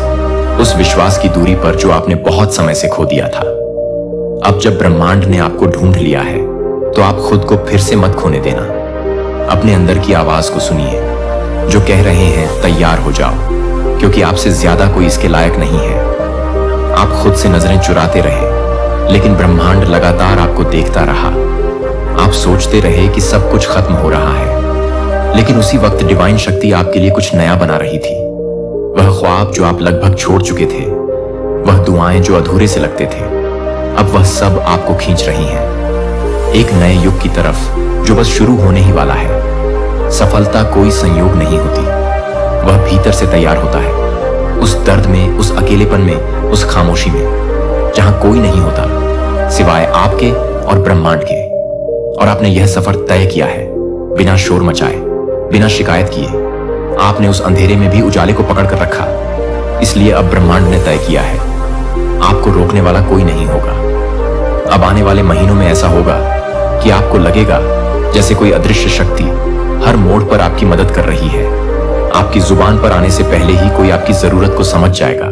उस विश्वास की दूरी पर जो आपने बहुत समय से खो दिया था। अब जब ब्रह्मांड ने आपको ढूंढ लिया है तो आप खुद को फिर से मत खोने देना। अपने अंदर की आवाज को सुनिए जो कह रहे हैं तैयार हो जाओ, क्योंकि आपसे ज्यादा कोई इसके लायक नहीं है। आप खुद से नजरें चुराते रहे, लेकिन ब्रह्मांड लगातार आपको देखता रहा। आप सोचते रहे कि सब कुछ खत्म हो रहा है, लेकिन उसी वक्त डिवाइन शक्ति आपके लिए कुछ नया बना रही थी। वह ख्वाब जो आप लगभग छोड़ चुके थे, वह दुआएं जो अधूरे से लगते थे, अब वह सब आपको खींच रही हैं एक नए युग की तरफ जो बस शुरू होने ही वाला है। सफलता कोई संयोग नहीं होती, वह भीतर से तैयार होता है। उस दर्द में, उस अकेलेपन में, उस खामोशी में जहां कोई नहीं होता सिवाय आपके और ब्रह्मांड के। और आपने यह सफर तय किया है बिना शोर मचाए, बिना शिकायत किए। आपने उस अंधेरे में भी उजाले को पकड़ कर रखा, इसलिए अब ब्रह्मांड ने तय किया है आपको रोकने वाला कोई नहीं होगा। अब आने वाले महीनों में ऐसा होगा कि आपको लगेगा जैसे कोई अदृश्य शक्ति हर मोड़ पर आपकी मदद कर रही है। आपकी जुबान पर आने से पहले ही कोई आपकी जरूरत को समझ जाएगा।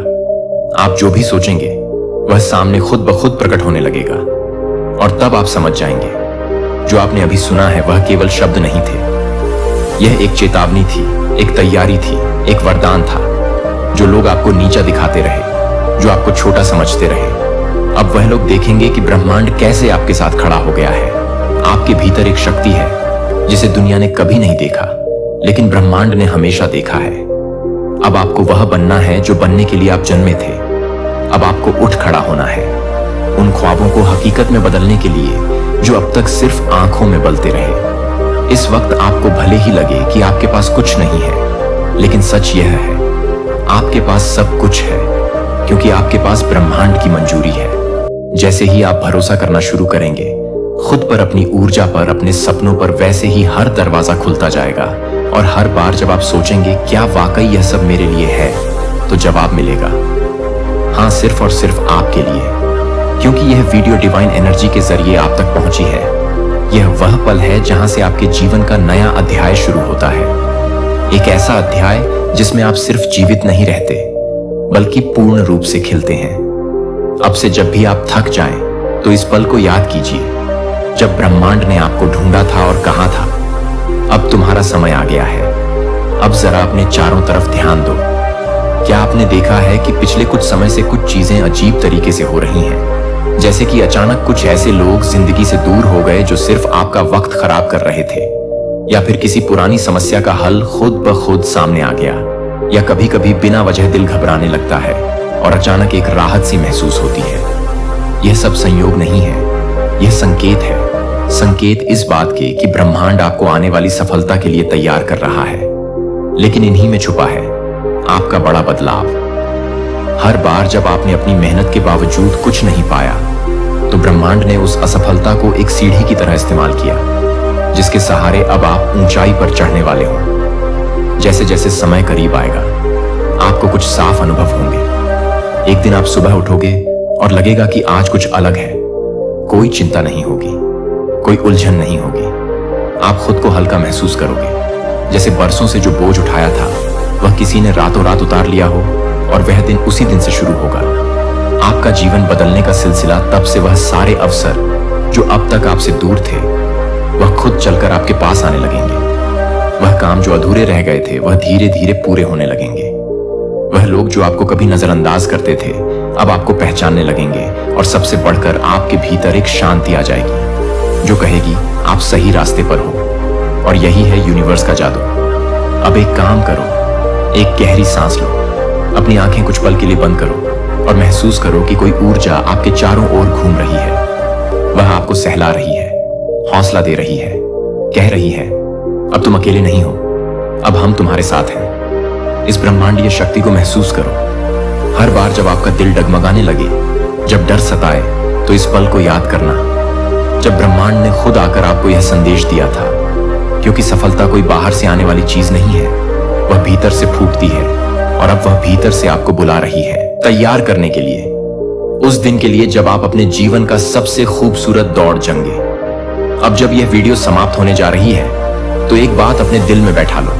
आप जो भी सोचेंगे वह सामने खुद ब खुद प्रकट होने लगेगा, और तब आप समझ जाएंगे जो आपने अभी सुना है वह केवल शब्द नहीं थे। यह एक चेतावनी थी, एक तैयारी थी, एक वरदान था। जो लोग आपको नीचा दिखाते रहे, जो आपको छोटा समझते रहे, अब वह लोग देखेंगे कि ब्रह्मांड कैसे आपके साथ खड़ा हो गया है। आपके भीतर एक शक्ति है जिसे दुनिया ने कभी नहीं देखा, लेकिन ब्रह्मांड ने हमेशा देखा है। अब आपको वह बनना है जो बनने के लिए आप जन्मे थे। अब आपको उठ खड़ा होना है, उन ख्वाबों को हकीकत में बदलने के लिए जो अब तक सिर्फ आंखों में बलते रहे। इस वक्त आपको भले ही लगे कि आपके पास कुछ नहीं है, लेकिन सच यह है आपके पास सब कुछ है, क्योंकि आपके पास ब्रह्मांड की मंजूरी है। जैसे ही आप भरोसा करना शुरू करेंगे खुद पर, अपनी ऊर्जा पर, अपने सपनों पर, वैसे ही हर दरवाजा खुलता जाएगा। और हर बार जब आप सोचेंगे क्या वाकई यह सब मेरे लिए है, तो जवाब मिलेगा हाँ, सिर्फ और सिर्फ आपके लिए। क्योंकि यह वीडियो डिवाइन एनर्जी के जरिए आप तक पहुंची है। यह वह पल है जहां से आपके जीवन का नया अध्याय शुरू होता है। एक ऐसा अध्याय जिसमें आप सिर्फ जीवित नहीं रहते बल्कि पूर्ण रूप से खिलते हैं। अब से जब भी आप थक जाएं तो इस पल को याद कीजिए जब ब्रह्मांड ने आपको ढूंढा था और कहा था, अब तुम्हारा समय आ गया है, अब जरा अपने चारों तरफ ध्यान दो। क्या आपने देखा है कि पिछले कुछ समय से कुछ चीजें अजीब तरीके से हो रही हैं, जैसे कि अचानक कुछ ऐसे लोग जिंदगी से दूर हो गए जो सिर्फ आपका वक्त खराब कर रहे थे, या फिर किसी पुरानी समस्या का हल खुद ब खुद सामने आ गया, या कभी कभी बिना वजह दिल घबराने लगता है और अचानक एक राहत सी महसूस होती है। यह सब संयोग नहीं है, यह संकेत है। संकेत इस बात के कि ब्रह्मांड आपको आने वाली सफलता के लिए तैयार कर रहा है। लेकिन इन्हीं में छुपा है आपका बड़ा बदलाव। हर बार जब आपने अपनी मेहनत के बावजूद कुछ नहीं पाया तो ब्रह्मांड ने उस असफलता को एक सीढ़ी की तरह इस्तेमाल किया, जिसके सहारे अब आप ऊंचाई पर चढ़ने वाले हो। जैसे जैसे समय करीब आएगा आपको कुछ साफ अनुभव होंगे। एक दिन आप सुबह उठोगे और लगेगा कि आज कुछ अलग है। कोई चिंता नहीं होगी, कोई उलझन नहीं होगी। आप खुद को हल्का महसूस करोगे, जैसे बरसों से जो बोझ उठाया था वह किसी ने रातों रात उतार लिया हो और वह दिन उसी दिन से शुरू होगा। आपका जीवन बदलने का सिलसिला तब से वह सारे अवसर जो अब तक आपसे दूर थे वह खुद चलकर आपके पास आने लगेंगे। वह काम जो अधूरे रह गए थे वह धीरे धीरे पूरे होने लगेंगे। वह लोग जो आपको कभी नजरअंदाज करते थे अब आपको पहचानने लगेंगे, और सबसे बढ़कर आपके भीतर एक शांति आ जाएगी जो कहेगी आप सही रास्ते पर हो। और यही है यूनिवर्स का जादू। अब एक काम करो, एक गहरी सांस लो, अपनी आंखें कुछ पल के लिए बंद करो और महसूस करो कि कोई ऊर्जा आपके चारों ओर घूम रही है। वह आपको सहला रही है, हौसला दे रही है, कह रही है अब तुम अकेले नहीं हो, अब हम तुम्हारे साथ हैं। इस ब्रह्मांडीय शक्ति को महसूस करो। हर बार जब आपका दिल डगमगाने लगे, जब डर सताए, तो इस पल को याद करना जब ब्रह्मांड ने खुद आकर आपको यह संदेश दिया था। क्योंकि सफलता कोई बाहर से आने वाली चीज नहीं है, वह भीतर से फूटती है, और अब वह भीतर से आपको बुला रही है तैयार करने के लिए, उस दिन के लिए जब आप अपने जीवन का सबसे खूबसूरत दौड़ जंगे। अब जब यह वीडियो समाप्त होने जा रही है तो एक बात अपने दिल में बैठा लो,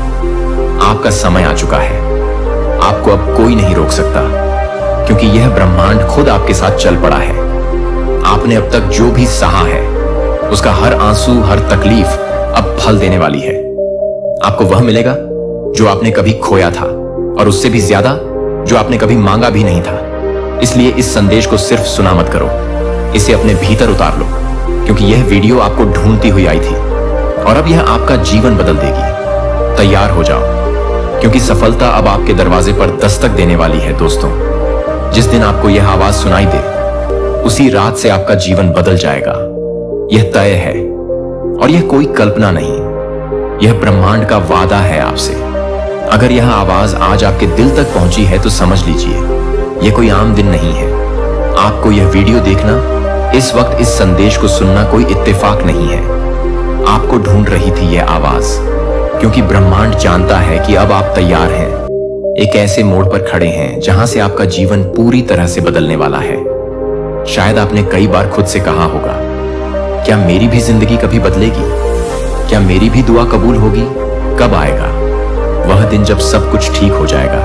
आपका समय आ चुका है। आपको अब कोई नहीं रोक सकता, क्योंकि यह ब्रह्मांड खुद आपके साथ चल पड़ा है। आपने अब तक जो भी सहा है उसका हर आंसू, हर तकलीफ अब फल देने वाली है। आपको वह मिलेगा जो आपने कभी खोया था, और उससे भी ज्यादा जो आपने कभी मांगा भी नहीं था। इसलिए इस संदेश को सिर्फ सुना मत करो, इसे अपने भीतर उतार लो, क्योंकि यह वीडियो आपको ढूंढती हुई आई थी और अब यह आपका जीवन बदल देगी। तैयार हो जाओ, क्योंकि सफलता अब आपके दरवाजे पर दस्तक देने वाली है। दोस्तों, जिस दिन आपको यह आवाज सुनाई दे उसी रात से आपका जीवन बदल जाएगा। यह तय है, और यह कोई कल्पना नहीं, यह ब्रह्मांड का वादा है आपसे। अगर यह आवाज आज आपके दिल तक पहुंची है तो समझ लीजिए यह कोई आम दिन नहीं है। आपको यह वीडियो देखना, इस वक्त इस संदेश को सुनना कोई इत्तेफाक नहीं है। आपको ढूंढ रही थी यह आवाज, क्योंकि ब्रह्मांड जानता है कि अब आप तैयार हैं। एक ऐसे मोड़ पर खड़े हैं जहां से आपका जीवन पूरी तरह से बदलने वाला है। शायद आपने कई बार खुद से कहा होगा, क्या मेरी भी जिंदगी कभी बदलेगी? क्या मेरी भी दुआ कबूल होगी? कब आएगा वह दिन जब सब कुछ ठीक हो जाएगा?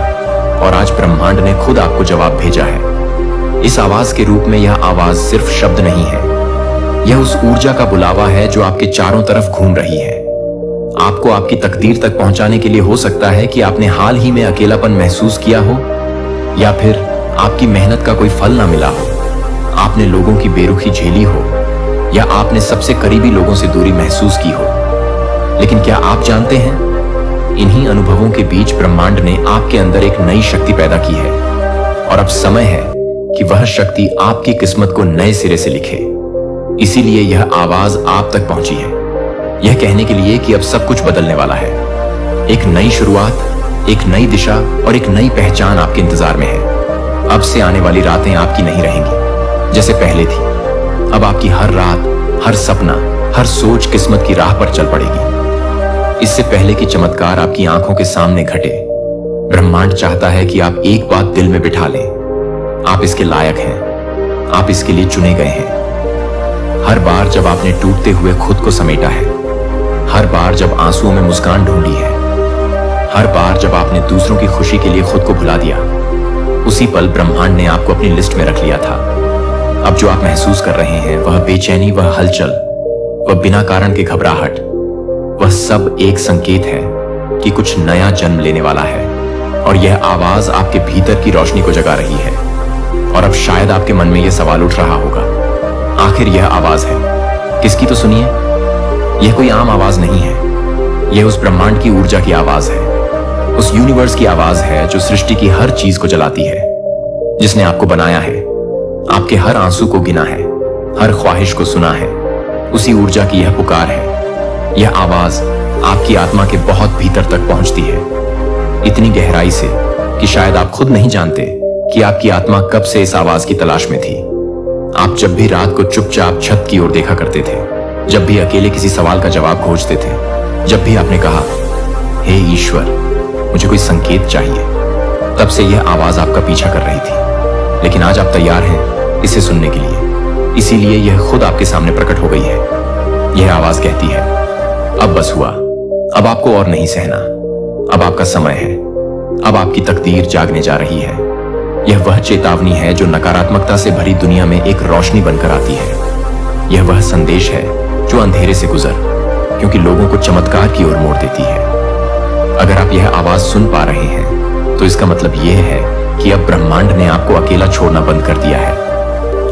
और आज ब्रह्मांड ने खुद आपको जवाब भेजा है। इस आवाज के रूप में यह आवाज सिर्फ शब्द नहीं है, यह उस ऊर्जा का बुलावा है जो आपके चारों तरफ घूम रही है। आपको आपकी तकदीर तक पहुंचाने के लिए। हो सकता है कि आपने हाल ही में अकेलापन महसूस किया हो, या फिर आपकी मेहनत का कोई फल ना मिला हो, आपने लोगों की बेरुखी झेली हो, या आपने सबसे करीबी लोगों से दूरी महसूस की हो। लेकिन क्या आप जानते हैं, इन्हीं अनुभवों के बीच ब्रह्मांड ने आपके अंदर एक नई शक्ति पैदा की है, और अब समय है कि वह शक्ति आपकी किस्मत को नए सिरे से लिखे। इसीलिए यह आवाज आप तक पहुंची है, यह कहने के लिए कि अब सब कुछ बदलने वाला है। एक नई शुरुआत, एक नई दिशा और एक नई पहचान आपके इंतजार में है। अब से आने वाली रातें आपकी नहीं रहेंगी जैसे पहले थी। अब आपकी हर रात, हर सपना, हर सोच किस्मत की राह पर चल पड़ेगी। इससे पहले कि चमत्कार आपकी आंखों के सामने घटे, ब्रह्मांड चाहता है कि आप एक बात दिल में बिठा लें, आप इसके लायक हैं। आप इसके लिए चुने गए हैं। हर बार जब आपने टूटते हुए खुद को समेटा है, हर बार जब आंसुओं में मुस्कान ढूंढी है, हर बार जब आपने दूसरों की खुशी के लिए खुद को भुला दिया, उसी पल ब्रह्मांड ने आपको अपनी लिस्ट में रख लिया था। अब जो आप महसूस कर रहे हैं, वह बेचैनी, वह हलचल, वह बिना कारण की घबराहट, वह सब एक संकेत है कि कुछ नया जन्म लेने वाला है। और यह आवाज आपके भीतर की रोशनी को जगा रही है। और अब शायद आपके मन में यह सवाल उठ रहा होगा, आखिर यह आवाज है किसकी? तो सुनिए, यह कोई आम आवाज नहीं है। यह उस ब्रह्मांड की ऊर्जा की आवाज है, उस यूनिवर्स की आवाज है जो सृष्टि की हर चीज को जलाती है, जिसने आपको बनाया है, आपके हर आंसू को गिना है, हर ख्वाहिश को सुना है। उसी ऊर्जा की यह पुकार है। यह आवाज आपकी आत्मा के बहुत भीतर तक पहुंचती है, इतनी गहराई से कि शायद आप खुद नहीं जानते कि आपकी आत्मा कब से इस आवाज की तलाश में थी। आप जब भी रात को चुपचाप छत की ओर देखा करते थे, जब भी अकेले किसी सवाल का जवाब खोजते थे, जब भी आपने कहा, हे ईश्वर, मुझे कोई संकेत चाहिए, तब से यह आवाज आपका पीछा कर रही थी। लेकिन आज आप तैयार हैं इसे सुनने के लिए, इसीलिए यह खुद आपके सामने प्रकट हो गई है। यह आवाज कहती है, अब बस हुआ, अब आपको और नहीं सहना, अब आपका समय है, अब आपकी तकदीर जागने जा रही है। यह वह चेतावनी है जो नकारात्मकता से भरी दुनिया में एक रोशनी बनकर आती है। यह वह संदेश है जो अंधेरे से गुजर, क्योंकि लोगों को चमत्कार की ओर मोड़ देती है। अगर आप यह आवाज सुन पा रहे हैं, तो इसका मतलब यह है कि अब ब्रह्मांड ने आपको अकेला छोड़ना बंद कर दिया है।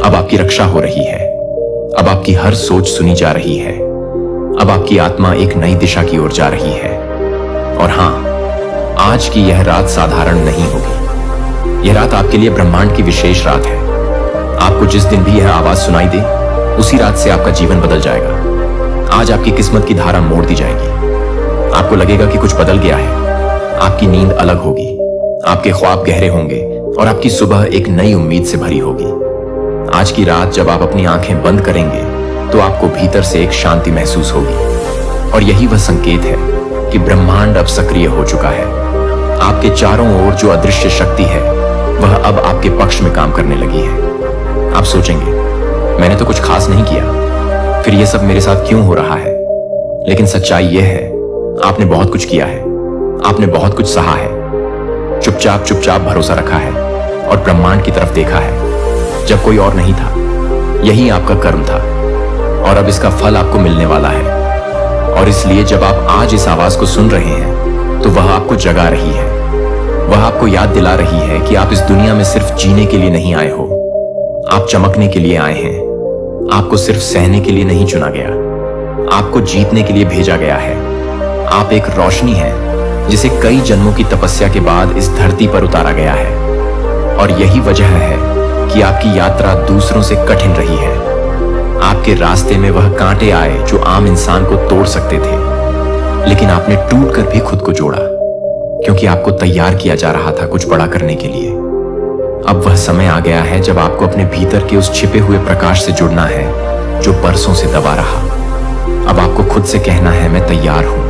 अब आपकी रक्षा हो रही है, अब आपकी हर सोच सुनी जा रही है, अब आपकी आत्मा एक नई दिशा की ओर जा रही है। और हां, आज की यह रात साधारण नहीं होगी। यह रात आपके लिए ब्रह्मांड की विशेष रात है। आपको जिस दिन भी यह आवाज सुनाई दे, उसी रात से आपका जीवन बदल जाएगा। आज आपकी किस्मत की धारा मोड़ दी जाएगी। आपको लगेगा कि कुछ बदल गया है। आपकी नींद अलग होगी, आपके ख्वाब गहरे होंगे और आपकी सुबह एक नई उम्मीद से भरी होगी। आज की रात जब आप अपनी आंखें बंद करेंगे, तो आपको भीतर से एक शांति महसूस होगी। और यही वह संकेत है कि ब्रह्मांड अब सक्रिय हो चुका है। आपके चारों ओर जो अदृश्य शक्ति है, वह अब आपके पक्ष में काम करने लगी है। आप सोचेंगे, मैंने तो कुछ खास नहीं किया, फिर यह सब मेरे साथ क्यों हो रहा है? लेकिन सच्चाई यह है, आपने बहुत कुछ किया है, आपने बहुत कुछ सहा है, चुपचाप चुपचाप भरोसा रखा है और ब्रह्मांड की तरफ देखा है जब कोई और नहीं था। यही आपका कर्म था और अब इसका फल आपको मिलने वाला है। और इसलिए जब आप आज इस आवाज को सुन रहे हैं, तो वह आपको जगा रही है। वह आपको याद दिला रही है कि आप इस दुनिया में सिर्फ जीने के लिए नहीं आए हो, आप चमकने के लिए आए हैं। आपको सिर्फ सहने के लिए नहीं चुना गया, आपको जीतने के लिए भेजा गया है। आप एक रोशनी हैं जिसे कई जन्मों की तपस्या के बाद इस धरती पर उतारा गया है। और यही वजह है कि आपकी यात्रा दूसरों से कठिन रही है। आपके रास्ते में वह कांटे आए जो आम इंसान को तोड़ सकते थे, लेकिन आपने टूटकर भी खुद को जोड़ा, क्योंकि आपको तैयार किया जा रहा था कुछ बड़ा करने के लिए। अब वह समय आ गया है जब आपको अपने भीतर के उस छिपे हुए प्रकाश से जुड़ना है जो बरसों से दबा रहा। अब आपको खुद से कहना है, मैं तैयार हूं।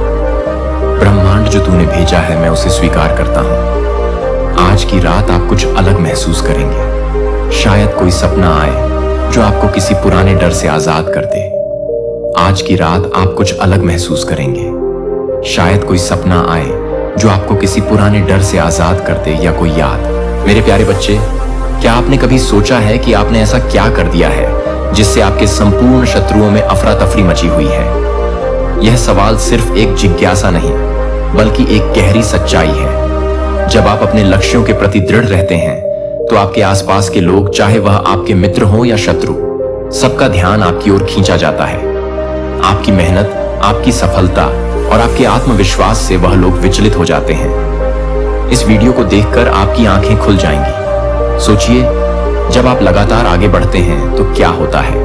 ब्रह्मांड जो तूने भेजा है, मैं उसे स्वीकार करता हूं। आज की रात आप कुछ अलग महसूस करेंगे। शायद कोई सपना आए जो आपको किसी पुराने डर से आजाद कर दे। आज की रात आप कुछ अलग महसूस करेंगे। शायद कोई सपना आए जो आपको किसी पुराने डर से आजाद कर दे, या कोई याद। मेरे प्यारे बच्चे, क्या आपने कभी सोचा है कि आपने ऐसा क्या कर दिया है जिससे आपके संपूर्ण शत्रुओं में अफरा तफरी मची हुई है? यह सवाल सिर्फ एक जिज्ञासा नहीं, बल्कि एक गहरी सच्चाई है। जब आप अपने लक्ष्यों के प्रति दृढ़ रहते हैं, तो आपके आसपास के लोग, चाहे वह आपके मित्र हो या शत्रु, सबका ध्यान आपकी ओर खींचा जाता है। आपकी मेहनत, आपकी सफलता और आपके आत्मविश्वास से वह लोग विचलित हो जाते हैं। इस वीडियो को देखकर आपकी आंखें खुल जाएंगी। सोचिए, जब आप लगातार आगे बढ़ते हैं तो क्या होता है?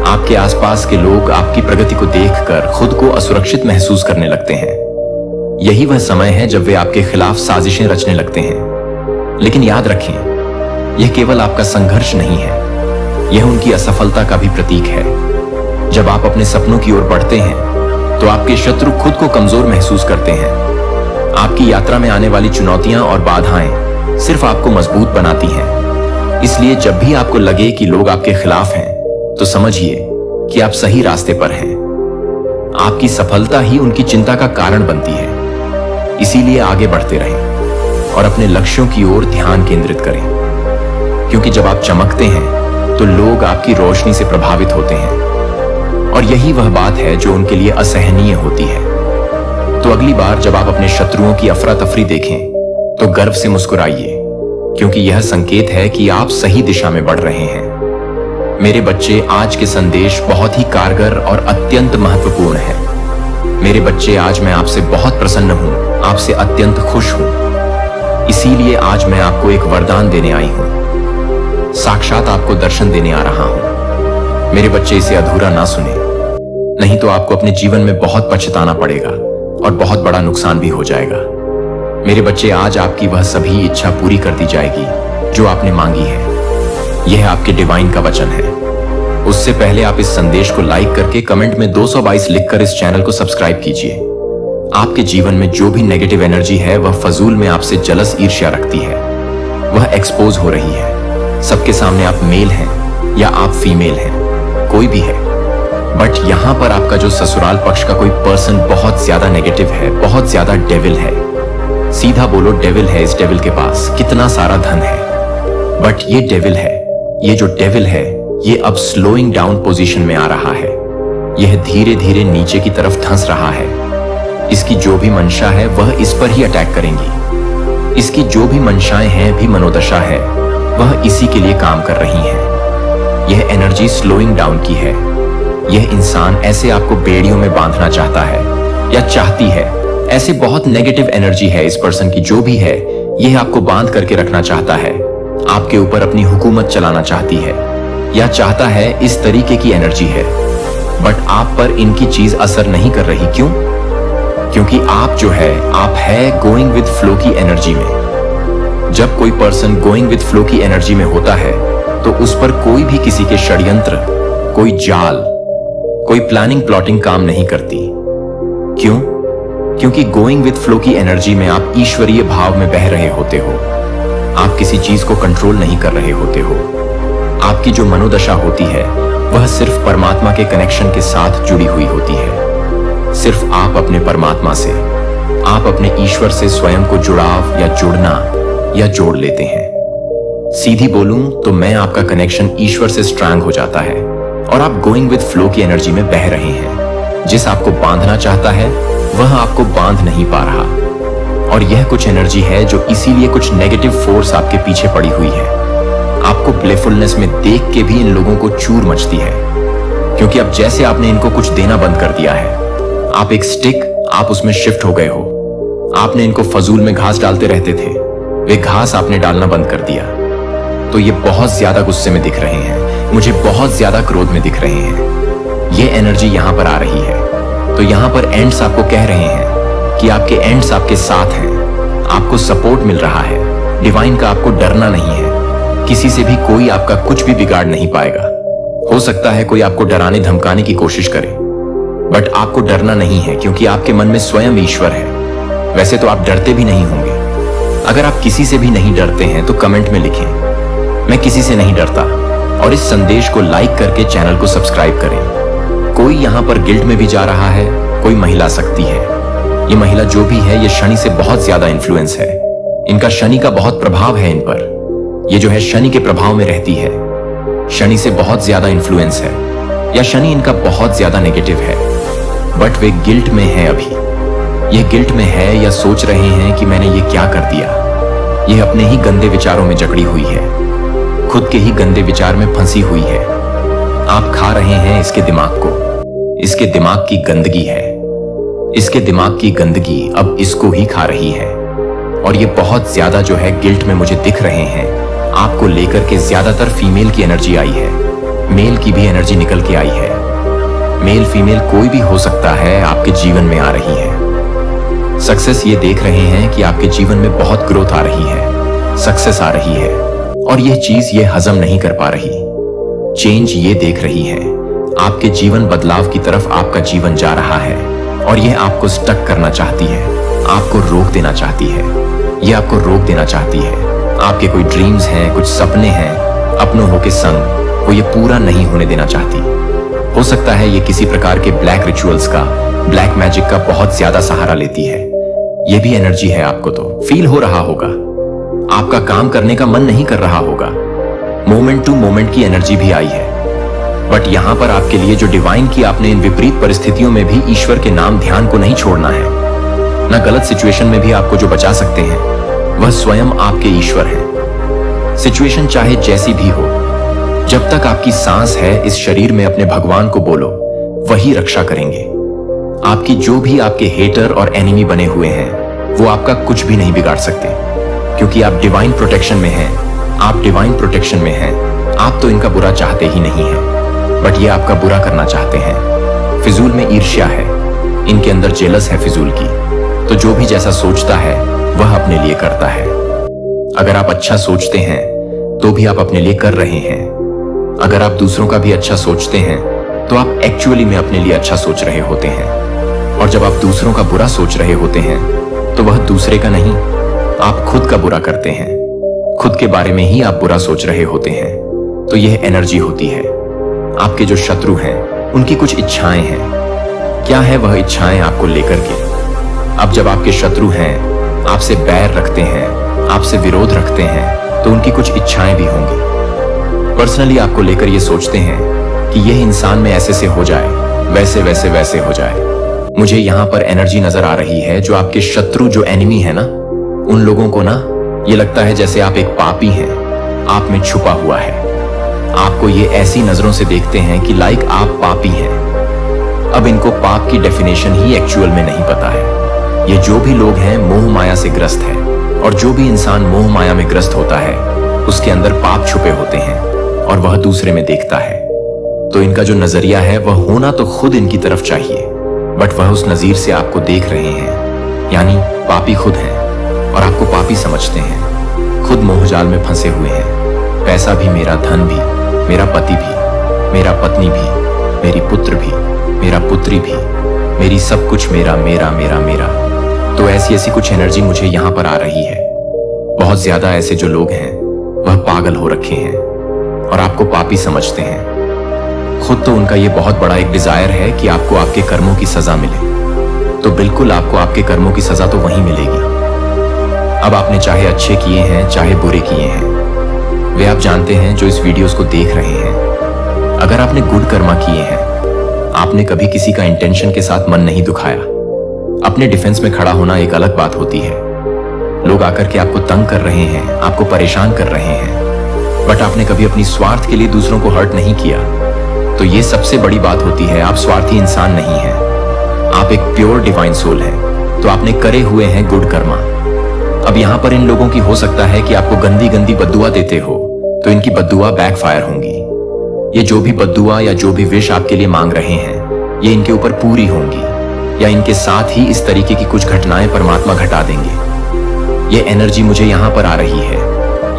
आपके आसपास के लोग आपकी प्रगति को देखकर खुद को असुरक्षित महसूस करने लगते हैं। यही वह समय है जब वे आपके खिलाफ साजिशें रचने लगते हैं। लेकिन याद रखें, यह केवल आपका संघर्ष नहीं है, यह उनकी असफलता का भी प्रतीक है। जब आप अपने सपनों की ओर बढ़ते हैं, तो आपके शत्रु खुद को कमजोर महसूस करते हैं। आपकी यात्रा में आने वाली चुनौतियां और बाधाएं सिर्फ आपको मजबूत बनाती हैं। इसलिए जब भी आपको लगे कि लोग आपके खिलाफ हैं, तो समझिए कि आप सही रास्ते पर हैं। आपकी सफलता ही उनकी चिंता का कारण बनती है। इसीलिए आगे बढ़ते रहें और अपने लक्ष्यों की ओर ध्यान केंद्रित करें, क्योंकि जब आप चमकते हैं तो लोग आपकी रोशनी से प्रभावित होते हैं, और यही वह बात है जो उनके लिए असहनीय होती है। तो अगली बार जब आप अपने शत्रुओं की अफरा तफरी देखें तो गर्व से मुस्कुराइए, क्योंकि यह संकेत है कि आप सही दिशा में बढ़ रहे हैं। मेरे बच्चे, आज के संदेश बहुत ही कारगर और अत्यंत महत्वपूर्ण है। मेरे बच्चे, आज मैं आपसे बहुत प्रसन्न हूं, आपसे अत्यंत खुश हूं। इसीलिए आज मैं आपको एक वरदान देने आई हूं, साक्षात आपको दर्शन देने आ रहा हूं। मेरे बच्चे, इसे अधूरा ना सुने, नहीं तो आपको अपने जीवन में बहुत पछताना पड़ेगा और बहुत बड़ा नुकसान भी हो जाएगा। मेरे बच्चे, आज आपकी वह सभी इच्छा पूरी कर दी जाएगी जो आपने मांगी है। यह आपके डिवाइन का वचन है। उससे पहले आप इस संदेश को लाइक करके कमेंट में 222 लिखकर इस चैनल को सब्सक्राइब कीजिए। आपके जीवन में जो भी नेगेटिव एनर्जी है वह फजूल में आपसे जलस ईर्ष्या रखती है, वह एक्सपोज हो रही है। सबके सामने आप मेल हैं या आप फीमेल हैं, कोई भी है, बट यहां पर आपका जो ससुराल पक्ष का कोई पर्सन बहुत ज्यादा नेगेटिव है, बहुत ज्यादा डेविल है। सीधा बोलो, डेविल है। इस डेविल के पास कितना सारा धन है, बट ये डेविल है, ये जो डेविल है, ये अब स्लोइंग डाउन पोजीशन में आ रहा है। यह धीरे धीरे नीचे की तरफ धंस रहा है। इसकी जो भी मंशा है वह इस पर ही अटैक करेंगी। इसकी जो भी मंशाएं हैं, भी मनोदशा है, वह इसी के लिए काम कर रही हैं। यह एनर्जी स्लोइंग डाउन की है। यह इंसान ऐसे आपको बेड़ियों में बांधना चाहता है या चाहती है। ऐसे बहुत नेगेटिव एनर्जी है इस पर्सन की, जो भी है, यह आपको बांध करके रखना चाहता है, आपके ऊपर अपनी हुकूमत चलाना चाहती है या चाहता है। इस तरीके की एनर्जी है, बट आप पर इनकी चीज असर नहीं कर रही। क्यों? क्योंकि आप जो है, आप है गोइंग विद फ्लो की एनर्जी में। जब कोई पर्सन गोइंग विद फ्लो की एनर्जी में होता है तो उस पर कोई भी किसी के षड्यंत्र, कोई जाल, कोई प्लानिंग प्लॉटिंग काम नहीं करती। क्यों? क्योंकि गोइंग विद फ्लो की एनर्जी में आप ईश्वरीय भाव में बह रहे होते हो। आप किसी चीज को कंट्रोल नहीं कर रहे होते हो। आपकी जो मनोदशा होती है वह सिर्फ परमात्मा के कनेक्शन के साथ जुड़ी हुई होती है। सिर्फ आप अपने परमात्मा से, आप अपने ईश्वर से स्वयं को जुड़ाव या जुड़ना या जोड़ लेते हैं। सीधी बोलूं तो मैं आपका कनेक्शन ईश्वर से स्ट्रांग हो जाता है और आप गोइंग विद फ्लो की एनर्जी में बह रहे हैं। जिस आपको बांधना चाहता है वह आपको बांध नहीं पा रहा, और यह कुछ एनर्जी है जो इसीलिए कुछ नेगेटिव फोर्स आपके पीछे पड़ी हुई है। आपको प्लेफुलनेस में देख के भी इन लोगों को चूर मचती है, क्योंकि अब जैसे आपने इनको कुछ देना बंद कर दिया है। आप एक स्टिक, आप उसमें शिफ्ट हो गए हो। आपने इनको फजूल में घास डालते रहते थे, वे घास आपने डालना बंद कर दिया। तो ये बहुत ज्यादा गुस्से में दिख रहे हैं, मुझे बहुत ज्यादा क्रोध में दिख रहे हैं। ये एनर्जी यहां पर आ रही है। तो यहां पर एंड्स आपको कह रहे हैं कि आपके एंड्स आपके साथ हैं, आपको सपोर्ट मिल रहा है। डिवाइन का आपको डरना नहीं है। किसी से भी कोई आपका कुछ भी बिगाड़ नहीं पाएगा। हो सकता है कोई आपको डराने धमकाने की कोशिश करे, बट आपको डरना नहीं है, क्योंकि आपके मन में स्वयं ईश्वर है। वैसे तो आप डरते भी नहीं होंगे। अगर आप किसी से भी नहीं डरते हैं तो कमेंट में लिखें, मैं किसी से नहीं डरता, और इस संदेश को लाइक करके चैनल को सब्सक्राइब करें। कोई यहाँ पर गिल्ट में भी जा रहा है, कोई महिला शक्ति है। ये महिला जो भी है, ये शनि से बहुत ज्यादा इन्फ्लुएंस है। इनका शनि का बहुत प्रभाव है इन पर। ये जो है शनि के प्रभाव में रहती है। शनि से बहुत ज्यादा इन्फ्लुएंस है, या शनि इनका बहुत ज्यादा नेगेटिव है, बट वे गिल्ट में है। अभी ये गिल्ट में है या सोच रहे हैं कि मैंने ये क्या कर दिया। ये अपने ही गंदे विचारों में जकड़ी हुई है, खुद के ही गंदे विचार में फंसी हुई है। आप खा रहे हैं इसके दिमाग को। इसके दिमाग की गंदगी है। इसके दिमाग की गंदगी अब इसको ही खा रही है, और ये बहुत ज्यादा जो है गिल्ट में मुझे दिख रहे हैं। आपको लेकर के ज्यादातर फीमेल की एनर्जी आई है, मेल की भी एनर्जी निकल के आई है। मेल फीमेल कोई भी हो सकता है, आपके जीवन में आ रही है। सक्सेस ये देख रहे हैं कि आपके जीवन में बहुत ग्रोथ आ रही है, सक्सेस आ रही है, और यह चीज ये हजम नहीं कर पा रही। चेंज ये देख रही है, आपके जीवन बदलाव की तरफ आपका जीवन जा रहा है, और यह आपको स्टक करना चाहती है, आपको रोक देना चाहती है। यह आपको रोक देना चाहती है। आपके कोई ड्रीम्स हैं, कुछ सपने हैं, अपनों हो के संग वो ये पूरा नहीं होने देना चाहती। हो सकता है ये किसी प्रकार के ब्लैक रिचुअल्स का, ब्लैक मैजिक का बहुत ज्यादा सहारा लेती है। ये भी एनर्जी है, आपको तो फील हो रहा होगा। आपका काम करने का मन नहीं कर रहा होगा। मोमेंट टू मोमेंट की एनर्जी भी आई है। बट यहां पर आपके लिए जो डिवाइन की आपने इन विपरीत परिस्थितियों में भी ईश्वर के नाम ध्यान को नहीं छोड़ना है। न गलत सिचुएशन में भी आपको जो बचा सकते हैं वह स्वयं आपके ईश्वर हैं। सिचुएशन चाहे जैसी भी हो, जब तक आपकी सांस है इस शरीर में अपने भगवान को बोलो, वही रक्षा करेंगे। आपकी जो भी आपके हेटर और एनिमी बने हुए हैं वो आपका कुछ भी नहीं बिगाड़ सकते, क्योंकि आप डिवाइन प्रोटेक्शन में हैं। आप डिवाइन प्रोटेक्शन में हैं। आप तो इनका बुरा चाहते ही नहीं हैं, बट ये आपका बुरा करना चाहते हैं। फिजूल में ईर्ष्या है, इनके अंदर जेलस है फिजूल की। तो जो भी जैसा सोचता है वह अपने लिए करता है। अगर आप अच्छा सोचते हैं तो भी आप अपने लिए कर रहे हैं। अगर आप दूसरों का भी अच्छा सोचते हैं तो आप एक्चुअली में अपने लिए अच्छा सोच रहे होते हैं। और जब आप दूसरों का बुरा सोच रहे होते हैं तो वह दूसरे का नहीं, आप खुद का बुरा करते हैं। खुद के बारे में ही आप बुरा सोच रहे होते हैं। तो यह एनर्जी होती है। आपके जो शत्रु हैं उनकी कुछ इच्छाएं हैं। क्या है वह इच्छाएं आपको लेकर के? अब जब आपके शत्रु हैं, आपसे बैर रखते हैं, आपसे विरोध रखते हैं, तो उनकी कुछ इच्छाएं भी होंगी। पर्सनली आपको लेकर ये सोचते हैं कि यह इंसान में ऐसे से हो जाए, वैसे वैसे वैसे हो जाए। मुझे यहाँ पर एनर्जी नजर आ रही है। जो आपके शत्रु, जो एनिमी है ना, उन लोगों को ना ये लगता है जैसे आप एक पापी हैं, आप में छुपा हुआ है। आपको ये ऐसी नजरों से देखते हैं कि लाइक आप पापी हैं। अब इनको पाप की डेफिनेशन ही एक्चुअल में नहीं पता है। ये जो भी लोग हैं मोह माया से ग्रस्त है, और जो भी इंसान मोह माया में ग्रस्त होता है उसके अंदर पाप छुपे होते हैं और वह दूसरे में देखता है। तो इनका जो नजरिया है वह होना तो खुद इनकी तरफ चाहिए, बट वह उस नजीर से आपको देख रहे हैं, यानी पापी खुद हैं और आपको पापी समझते हैं। खुद मोहजाल में फंसे हुए हैं। पैसा भी मेरा, धन भी, मेरा पति भी, मेरा पत्नी भी, मेरी पुत्र भी, मेरा पुत्री भी, मेरी सब कुछ मेरा मेरा मेरा मेरा। तो ऐसी ऐसी कुछ एनर्जी मुझे यहाँ पर आ रही है। बहुत ज्यादा ऐसे जो लोग हैं वह पागल हो रखे हैं और आपको पापी समझते हैं। खुद तो उनका ये बहुत बड़ा एक डिजायर है कि आपको आपके कर्मों की सजा मिले। तो बिल्कुल आपको आपके कर्मों की सजा तो वहीं मिलेगी। अब आपने चाहे अच्छे किए हैं चाहे बुरे किए हैं, वे आप जानते हैं जो इस वीडियोस को देख रहे हैं। अगर आपने गुड कर्मा किए हैं, आपने कभी किसी का इंटेंशन के साथ मन नहीं दुखाया। अपने डिफेंस में खड़ा होना एक अलग बात होती है। लोग आकर के आपको तंग कर रहे हैं, आपको परेशान कर रहे हैं, बट आपने कभी अपनी स्वार्थ के लिए दूसरों को हर्ट नहीं किया। तो ये सबसे बड़ी बात होती है। आप स्वार्थी इंसान नहीं हैं, आप एक प्योर डिवाइन सोल हैं। तो आपने करे हुए हैं गुड कर्मा। अब यहां पर इन लोगों की हो सकता है कि आपको गंदी गंदी बद्दुआ देते हो, तो इनकी बद्दुआ बैकफायर होंगी। ये जो भी बद्दुआ या जो भी विश आपके लिए मांग रहे हैं ये इनके ऊपर पूरी होंगी, या इनके साथ ही इस तरीके की कुछ घटनाएं परमात्मा घटा देंगे। ये एनर्जी मुझे यहां पर आ रही है।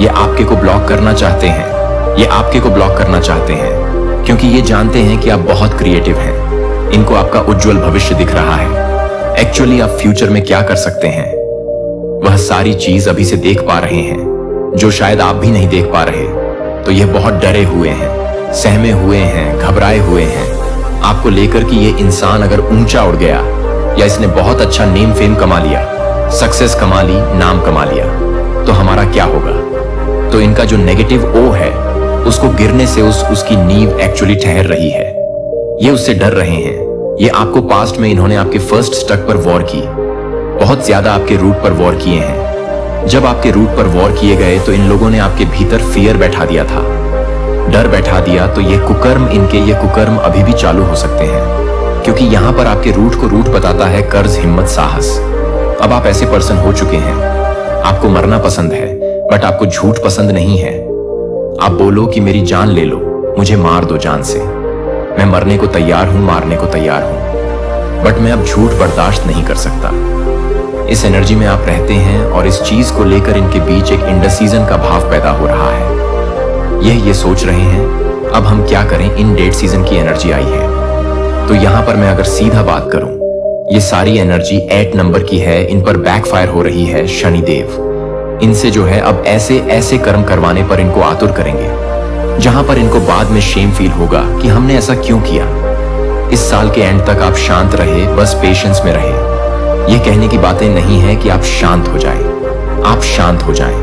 ये आपके को ब्लॉक करना चाहते हैं, ये आपके को ब्लॉक करना चाहते हैं, क्योंकि ये जानते हैं कि आप बहुत क्रिएटिव हैं। इनको आपका उज्जवल भविष्य दिख रहा है। एक्चुअली आप फ्यूचर में क्या कर सकते हैं वह सारी चीज अभी से देख पा रहे हैं, जो शायद आप भी नहीं देख पा रहे। तो ये बहुत डरे हुए हैं, सहमे हुए हैं, घबराए हुए हैं आपको लेकर कि ये इंसान अगर ऊंचा उड़ गया या इसने बहुत अच्छा नेम फेम कमा लिया, सक्सेस कमा ली, नाम कमा लिया, तो हमारा क्या होगा। तो इनका जो नेगेटिव ओ है उसको गिरने से उसकी नींव एक्चुअली ठहर रही है। ये उससे डर रहे हैं। ये आपको पास्ट में इन्होंने आपके फर्स्ट स्टक पर वॉर की, बहुत ज्यादा आपके रूट पर वॉर किए हैं। जब आपके रूट पर वॉर किए गए तो इन लोगों ने आपके भीतर फियर बैठा दिया था, डर बैठा दिया। तो ये कुकर्म, इनके ये कुकर्म अभी भी चालू हो सकते हैं, क्योंकि यहां पर आपके रूट को रूट बताता है कर्ज, हिम्मत, साहस। अब आप ऐसे पर्सन हो चुके हैं। आपको मरना पसंद है, बट आपको झूठ पसंद नहीं है। आप बोलो कि मेरी जान ले लो, मुझे मार दो जान से, मैं मरने को तैयार हूं, मारने को तैयार हूं, बट मैं अब झूठ बर्दाश्त नहीं कर सकता। इस एनर्जी में आप रहते हैं और इस चीज को लेकर इनके बीच एक इंडसीजन का भाव पैदा हो रहा है। ये सोच रहे हैं अब हम क्या करें, इन डेड सीजन की एनर्जी आई है। तो यहां पर मैं अगर सीधा बात करूं, ये सारी एनर्जी 8 नंबर की है। इन पर बैकफायर हो रही है शनिदेव। इनसे जो है अब ऐसे ऐसे कर्म करवाने पर इनको आतुर करेंगे। जहां पर इनको बाद में शेम फील होगा कि हमने ऐसा क्यों किया। इस साल के एंड तक आप शांत रहे, बस पेशेंस में रहे। ये कहने की बातें नहीं है कि आप शांत हो जाएं। आप शांत हो जाएं।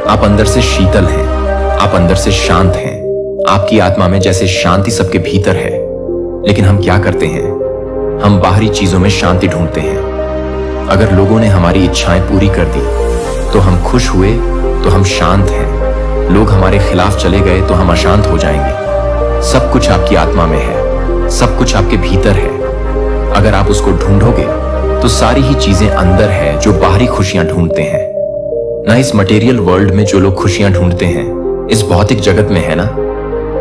आप अंदर से शीतल हैं, आप अंदर से शांत हैं। आपकी आत्मा में जैसे शांति सबके भीतर है, लेकिन हम क्या करते हैं? हम बाहरी चीजों में शांति ढूंढते हैं। अगर लोगों ने हमारी इच्छाएं पूरी कर दी तो हम खुश हुए, तो हम शांत हैं। लोग हमारे खिलाफ चले गए तो हम अशांत हो जाएंगे। सब कुछ आपकी आत्मा में है, सब कुछ आपके भीतर है। अगर आप उसको ढूंढोगे तो सारी ही चीजें अंदर है जो बाहरी खुशियां ढूंढते हैं। ना इस मटेरियल वर्ल्ड में जो लोग खुशियां ढूंढते हैं, इस भौतिक जगत में है ना,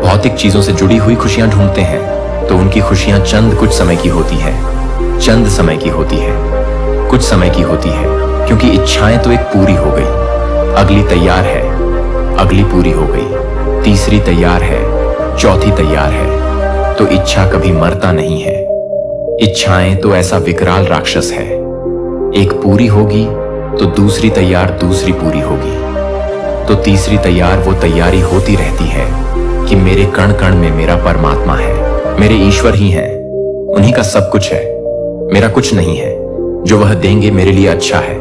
भौतिक चीजों से जुड़ी हुई खुशियां ढूंढते हैं, तो उनकी खुशियां चंद कुछ समय की होती है, चंद समय की होती है, कुछ समय की होती है, क्योंकि इच्छाएं तो एक पूरी हो गई, अगली तैयार है, अगली पूरी हो गई, तीसरी तैयार है, चौथी तैयार है। तो इच्छा कभी मरता नहीं है। इच्छाएं तो ऐसा विकराल राक्षस है, एक पूरी होगी तो दूसरी तैयार दूसरी पूरी होगी, तो तीसरी तैयार वो तैयारी होती रहती है कि मेरे कण कण में मेरा परमात्मा है, मेरे ईश्वर ही हैं, उन्हीं का सब कुछ है, मेरा कुछ नहीं है। जो वह देंगे मेरे लिए अच्छा है।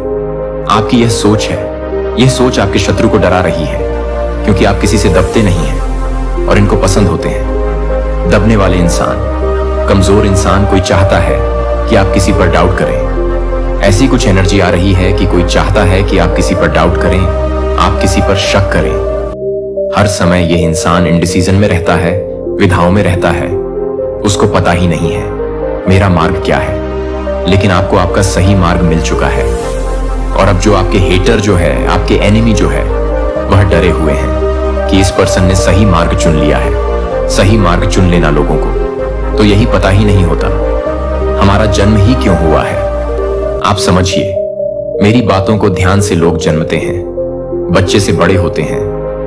आपकी यह सोच है, यह सोच आपके शत्रु को डरा रही है, क्योंकि आप किसी से दबते नहीं हैं और इनको पसंद होते हैं। दबने वाले इंसान, कमजोर इंसान कोई चाहता है कि आप किसी पर डाउट करें। ऐसी कुछ एनर्जी आ रही है कि कोई चाहता है कि आप किसी पर डाउट करें, आप किसी पर शक करें। हर समय यह इंसान इंडिसीजन में रहता है, विधाओं में रहता है। उसको पता ही नहीं है मेरा मार्ग क्या है, लेकिन आपको आपका सही मार्ग मिल चुका है। और अब जो आपके हेटर जो है, आपके एनिमी जो है, वह डरे हुए हैं कि इस पर्सन ने सही मार्ग चुन लिया है। सही मार्ग चुन लेना लोगों को तो यही पता ही नहीं होता हमारा जन्म ही क्यों हुआ है। आप समझिए, मेरी बातों को ध्यान से लोग जन्मते हैं, बच्चे से बड़े होते हैं,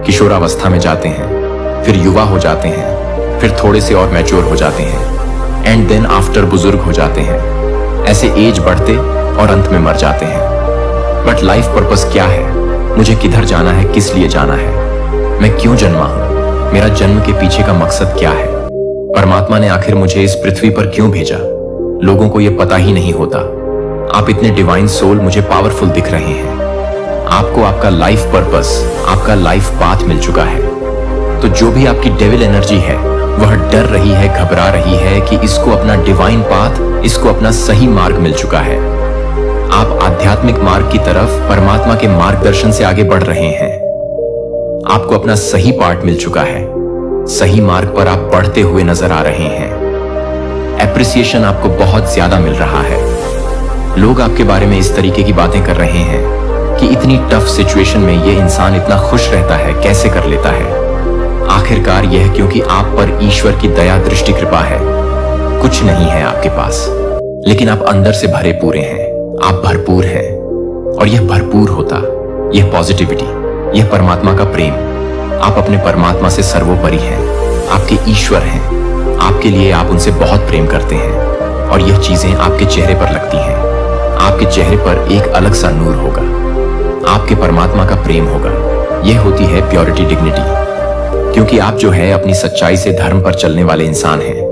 किशोरावस्था में जाते हैं, फिर युवा हो जाते हैं, फिर थोड़े से और मैच्योर हो जाते हैं, एंड देन आफ्टर बुजुर्ग हो जाते हैं। ऐसे एज बढ़ते और अंत में मर जाते हैं। बट लाइफ पर्पस क्या है? मुझे किधर जाना है, किस लिए जाना है, मैं क्यों जन्मा हूं, मेरा जन्म के पीछे का मकसद क्या है, परमात्मा ने आखिर मुझे इस पृथ्वी पर क्यों भेजा? लोगों को यह पता ही नहीं होता। आप इतने डिवाइन सोल मुझे पावरफुल दिख रहे हैं। आपको आपका लाइफ पर्पस, आपका लाइफ पाथ मिल चुका है। तो जो भी आपकी डेविल एनर्जी है, वह डर रही है, घबरा रही है कि इसको अपना डिवाइन पाथ, इसको अपना सही मार्ग मिल चुका है। आप आध्यात्मिक मार्ग की तरफ परमात्मा के मार्गदर्शन से आगे बढ़ रहे हैं। आपको अपना सही पार्ट मिल चुका है। सही मार्ग पर आप बढ़ते हुए नजर आ रहे हैं। एप्रिसिएशन आपको बहुत ज्यादा मिल रहा है। लोग आपके बारे में इस तरीके की बातें कर रहे हैं कि इतनी टफ सिचुएशन में यह इंसान इतना खुश रहता है, कैसे कर लेता है? आखिरकार यह क्योंकि आप पर ईश्वर की दया दृष्टि कृपा है। कुछ नहीं है आपके पास, लेकिन आप अंदर से भरे पूरे हैं। आप भरपूर हैं, और यह भरपूर होता, यह पॉजिटिविटी, यह परमात्मा का प्रेम। आप अपने परमात्मा से सर्वोपरि हैं, आपके ईश्वर हैं। आपके लिए आप उनसे बहुत प्रेम करते हैं, और यह चीजें आपके चेहरे पर लगती हैं। आपके चेहरे पर एक अलग सा नूर होगा, आपके परमात्मा का प्रेम होगा। यह होती है प्योरिटी, डिग्निटी, क्योंकि आप जो है अपनी सच्चाई से धर्म पर चलने वाले इंसान हैं।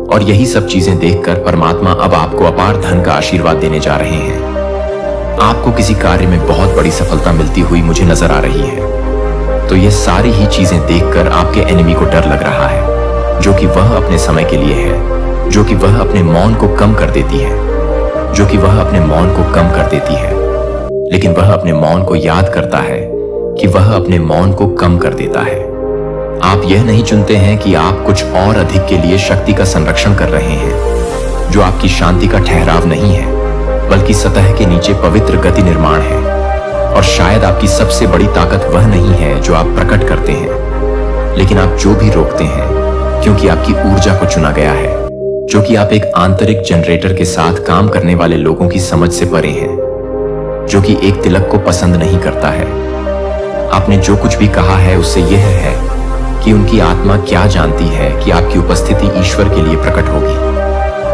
और यही सब चीजें देखकर परमात्मा अब आपको अपार धन का आशीर्वाद देने जा रहे हैं। आपको किसी कार्य में बहुत बड़ी सफलता मिलती हुई मुझे नजर आ रही है। तो ये सारी ही चीजें देखकर आपके एनिमी को डर लग रहा है, जो कि वह अपने समय के लिए है, जो कि वह अपने मौन को कम कर देती है, जो कि वह अपने मौन को कम कर देती है। लेकिन वह अपने मौन को याद करता है कि वह अपने मौन को कम कर देता है। आप यह नहीं चुनते हैं कि आप कुछ और अधिक के लिए शक्ति का संरक्षण कर रहे हैं, जो आपकी शांति का ठहराव नहीं है, बल्कि सतह के नीचे पवित्र गति निर्माण है। और शायद आपकी सबसे बड़ी ताकत वह नहीं है जो आप प्रकट करते हैं, लेकिन आप जो भी रोकते हैं, क्योंकि आपकी ऊर्जा को चुना गया है, जो कि आप एक आंतरिक जनरेटर के साथ काम करने वाले लोगों की समझ से परे हैं, जो कि एक तिलक को पसंद नहीं करता है। आपने जो कुछ भी कहा है उससे यह है कि उनकी आत्मा क्या जानती है कि आपकी उपस्थिति ईश्वर के लिए प्रकट होगी।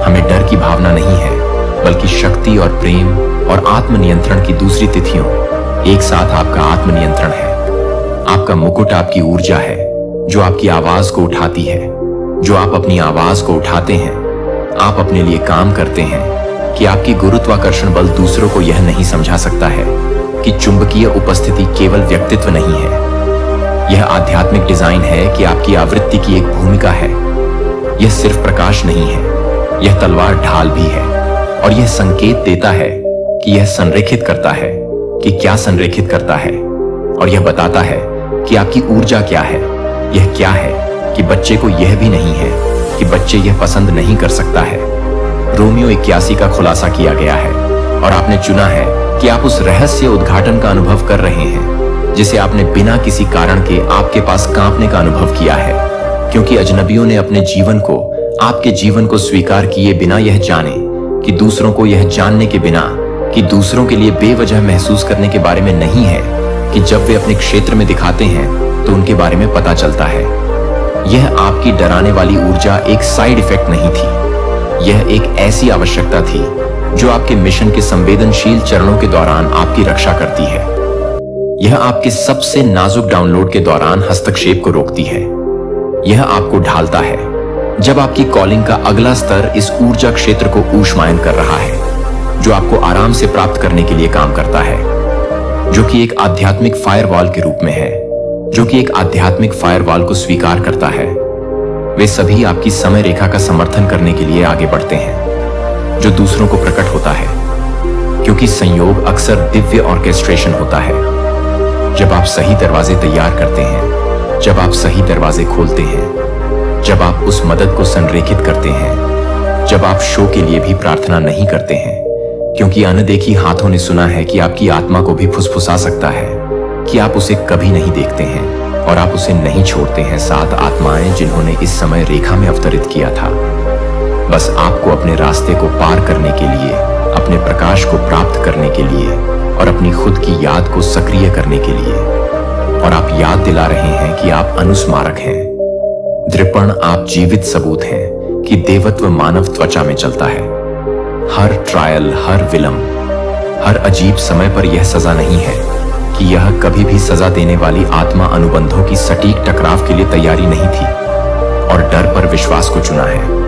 हमें डर की भावना नहीं है, बल्कि शक्ति और प्रेम और आत्मनियंत्रण की दूसरी तिथियों एक साथ आपका आत्मनियंत्रण है। आपका मुकुट आपकी ऊर्जा है, जो आपकी आवाज को उठाती है, जो आप अपनी आवाज को उठाते हैं, आप अपने लिए काम करते हैं कि आपकी गुरुत्वाकर्षण बल दूसरों को यह नहीं समझा सकता है कि चुंबकीय उपस्थिति केवल व्यक्तित्व नहीं है। यह आध्यात्मिक डिजाइन है कि आपकी आवृत्ति की एक भूमिका है। यह सिर्फ प्रकाश नहीं है, यह तलवार ढाल भी है, और यह संकेत देता है कि यह संरेखित करता है कि क्या संरेखित करता है, और यह बताता है कि आपकी ऊर्जा क्या है। यह क्या है कि बच्चे को यह भी नहीं है कि बच्चे यह पसंद नहीं कर सकता है। रोमियो 81 का खुलासा किया गया है और आपने चुना है कि आप उस रहस्य उद्घाटन का अनुभव कर रहे हैं जिसे आपने बिना किसी कारण के आपके पास कांपने का अनुभव किया है, क्योंकि अजनबियों ने अपने जीवन को, आपके जीवन को स्वीकार किए बिना यह जाने कि दूसरों को यह जानने के बिना कि दूसरों के लिए बेवजह महसूस करने के बारे में नहीं है कि जब वे अपने क्षेत्र में दिखाते हैं तो उनके बारे में पता चलता है। यह आपकी डराने वाली ऊर्जा एक साइड इफेक्ट नहीं थी, यह एक ऐसी आवश्यकता थी जो आपके मिशन के संवेदनशील चरणों के दौरान आपकी रक्षा करती है। यह आपके सबसे नाजुक डाउनलोड के दौरान हस्तक्षेप को रोकती है। यह आपको ढालता है जब आपकी कॉलिंग का अगला स्तर इस ऊर्जा क्षेत्र को ऊष्मायन कर रहा है, जो आपको आराम से प्राप्त करने के लिए काम करता है, जो कि एक आध्यात्मिक फायरवॉल के रूप में है, जो कि एक आध्यात्मिक फायरवॉल को स्वीकार करता है। वे सभी आपकी समय रेखा का समर्थन करने के लिए आगे बढ़ते हैं, जो दूसरों को प्रकट होता है, क्योंकि संयोग अक्सर दिव्य ऑर्केस्ट्रेशन होता है। जब आप सही दरवाजे तैयार करते हैं, जब आप सही दरवाजे खोलते हैं, जब आप उस मदद को संरेखित करते हैं, जब आप शो के लिए भी प्रार्थना नहीं करते हैं, क्योंकि अनदेखी हाथों ने सुना है कि आपकी आत्मा को भी फुसफुसा सकता है कि आप उसे कभी नहीं देखते हैं और आप उसे नहीं छोड़ते हैं। 7 आत्माएं जिन्होंने इस समय रेखा में अवतरित किया था, बस आपको अपने रास्ते को पार करने के लिए, अपने प्रकाश को प्राप्त करने के लिए और अपनी खुद की याद को सक्रिय करने के लिए। और आप याद दिला रहे हैं कि आप अनुस्मारक हैं। दृपण, आप जीवित सबूत हैं कि देवत्व मानव त्वचा में चलता है। हर ट्रायल, हर विलंब, हर अजीब समय पर यह सजा नहीं है कि यह कभी भी सजा देने वाली आत्मा अनुबंधों की सटीक टकराव के लिए तैयारी नहीं थी और डर पर विश्वास को चुना है।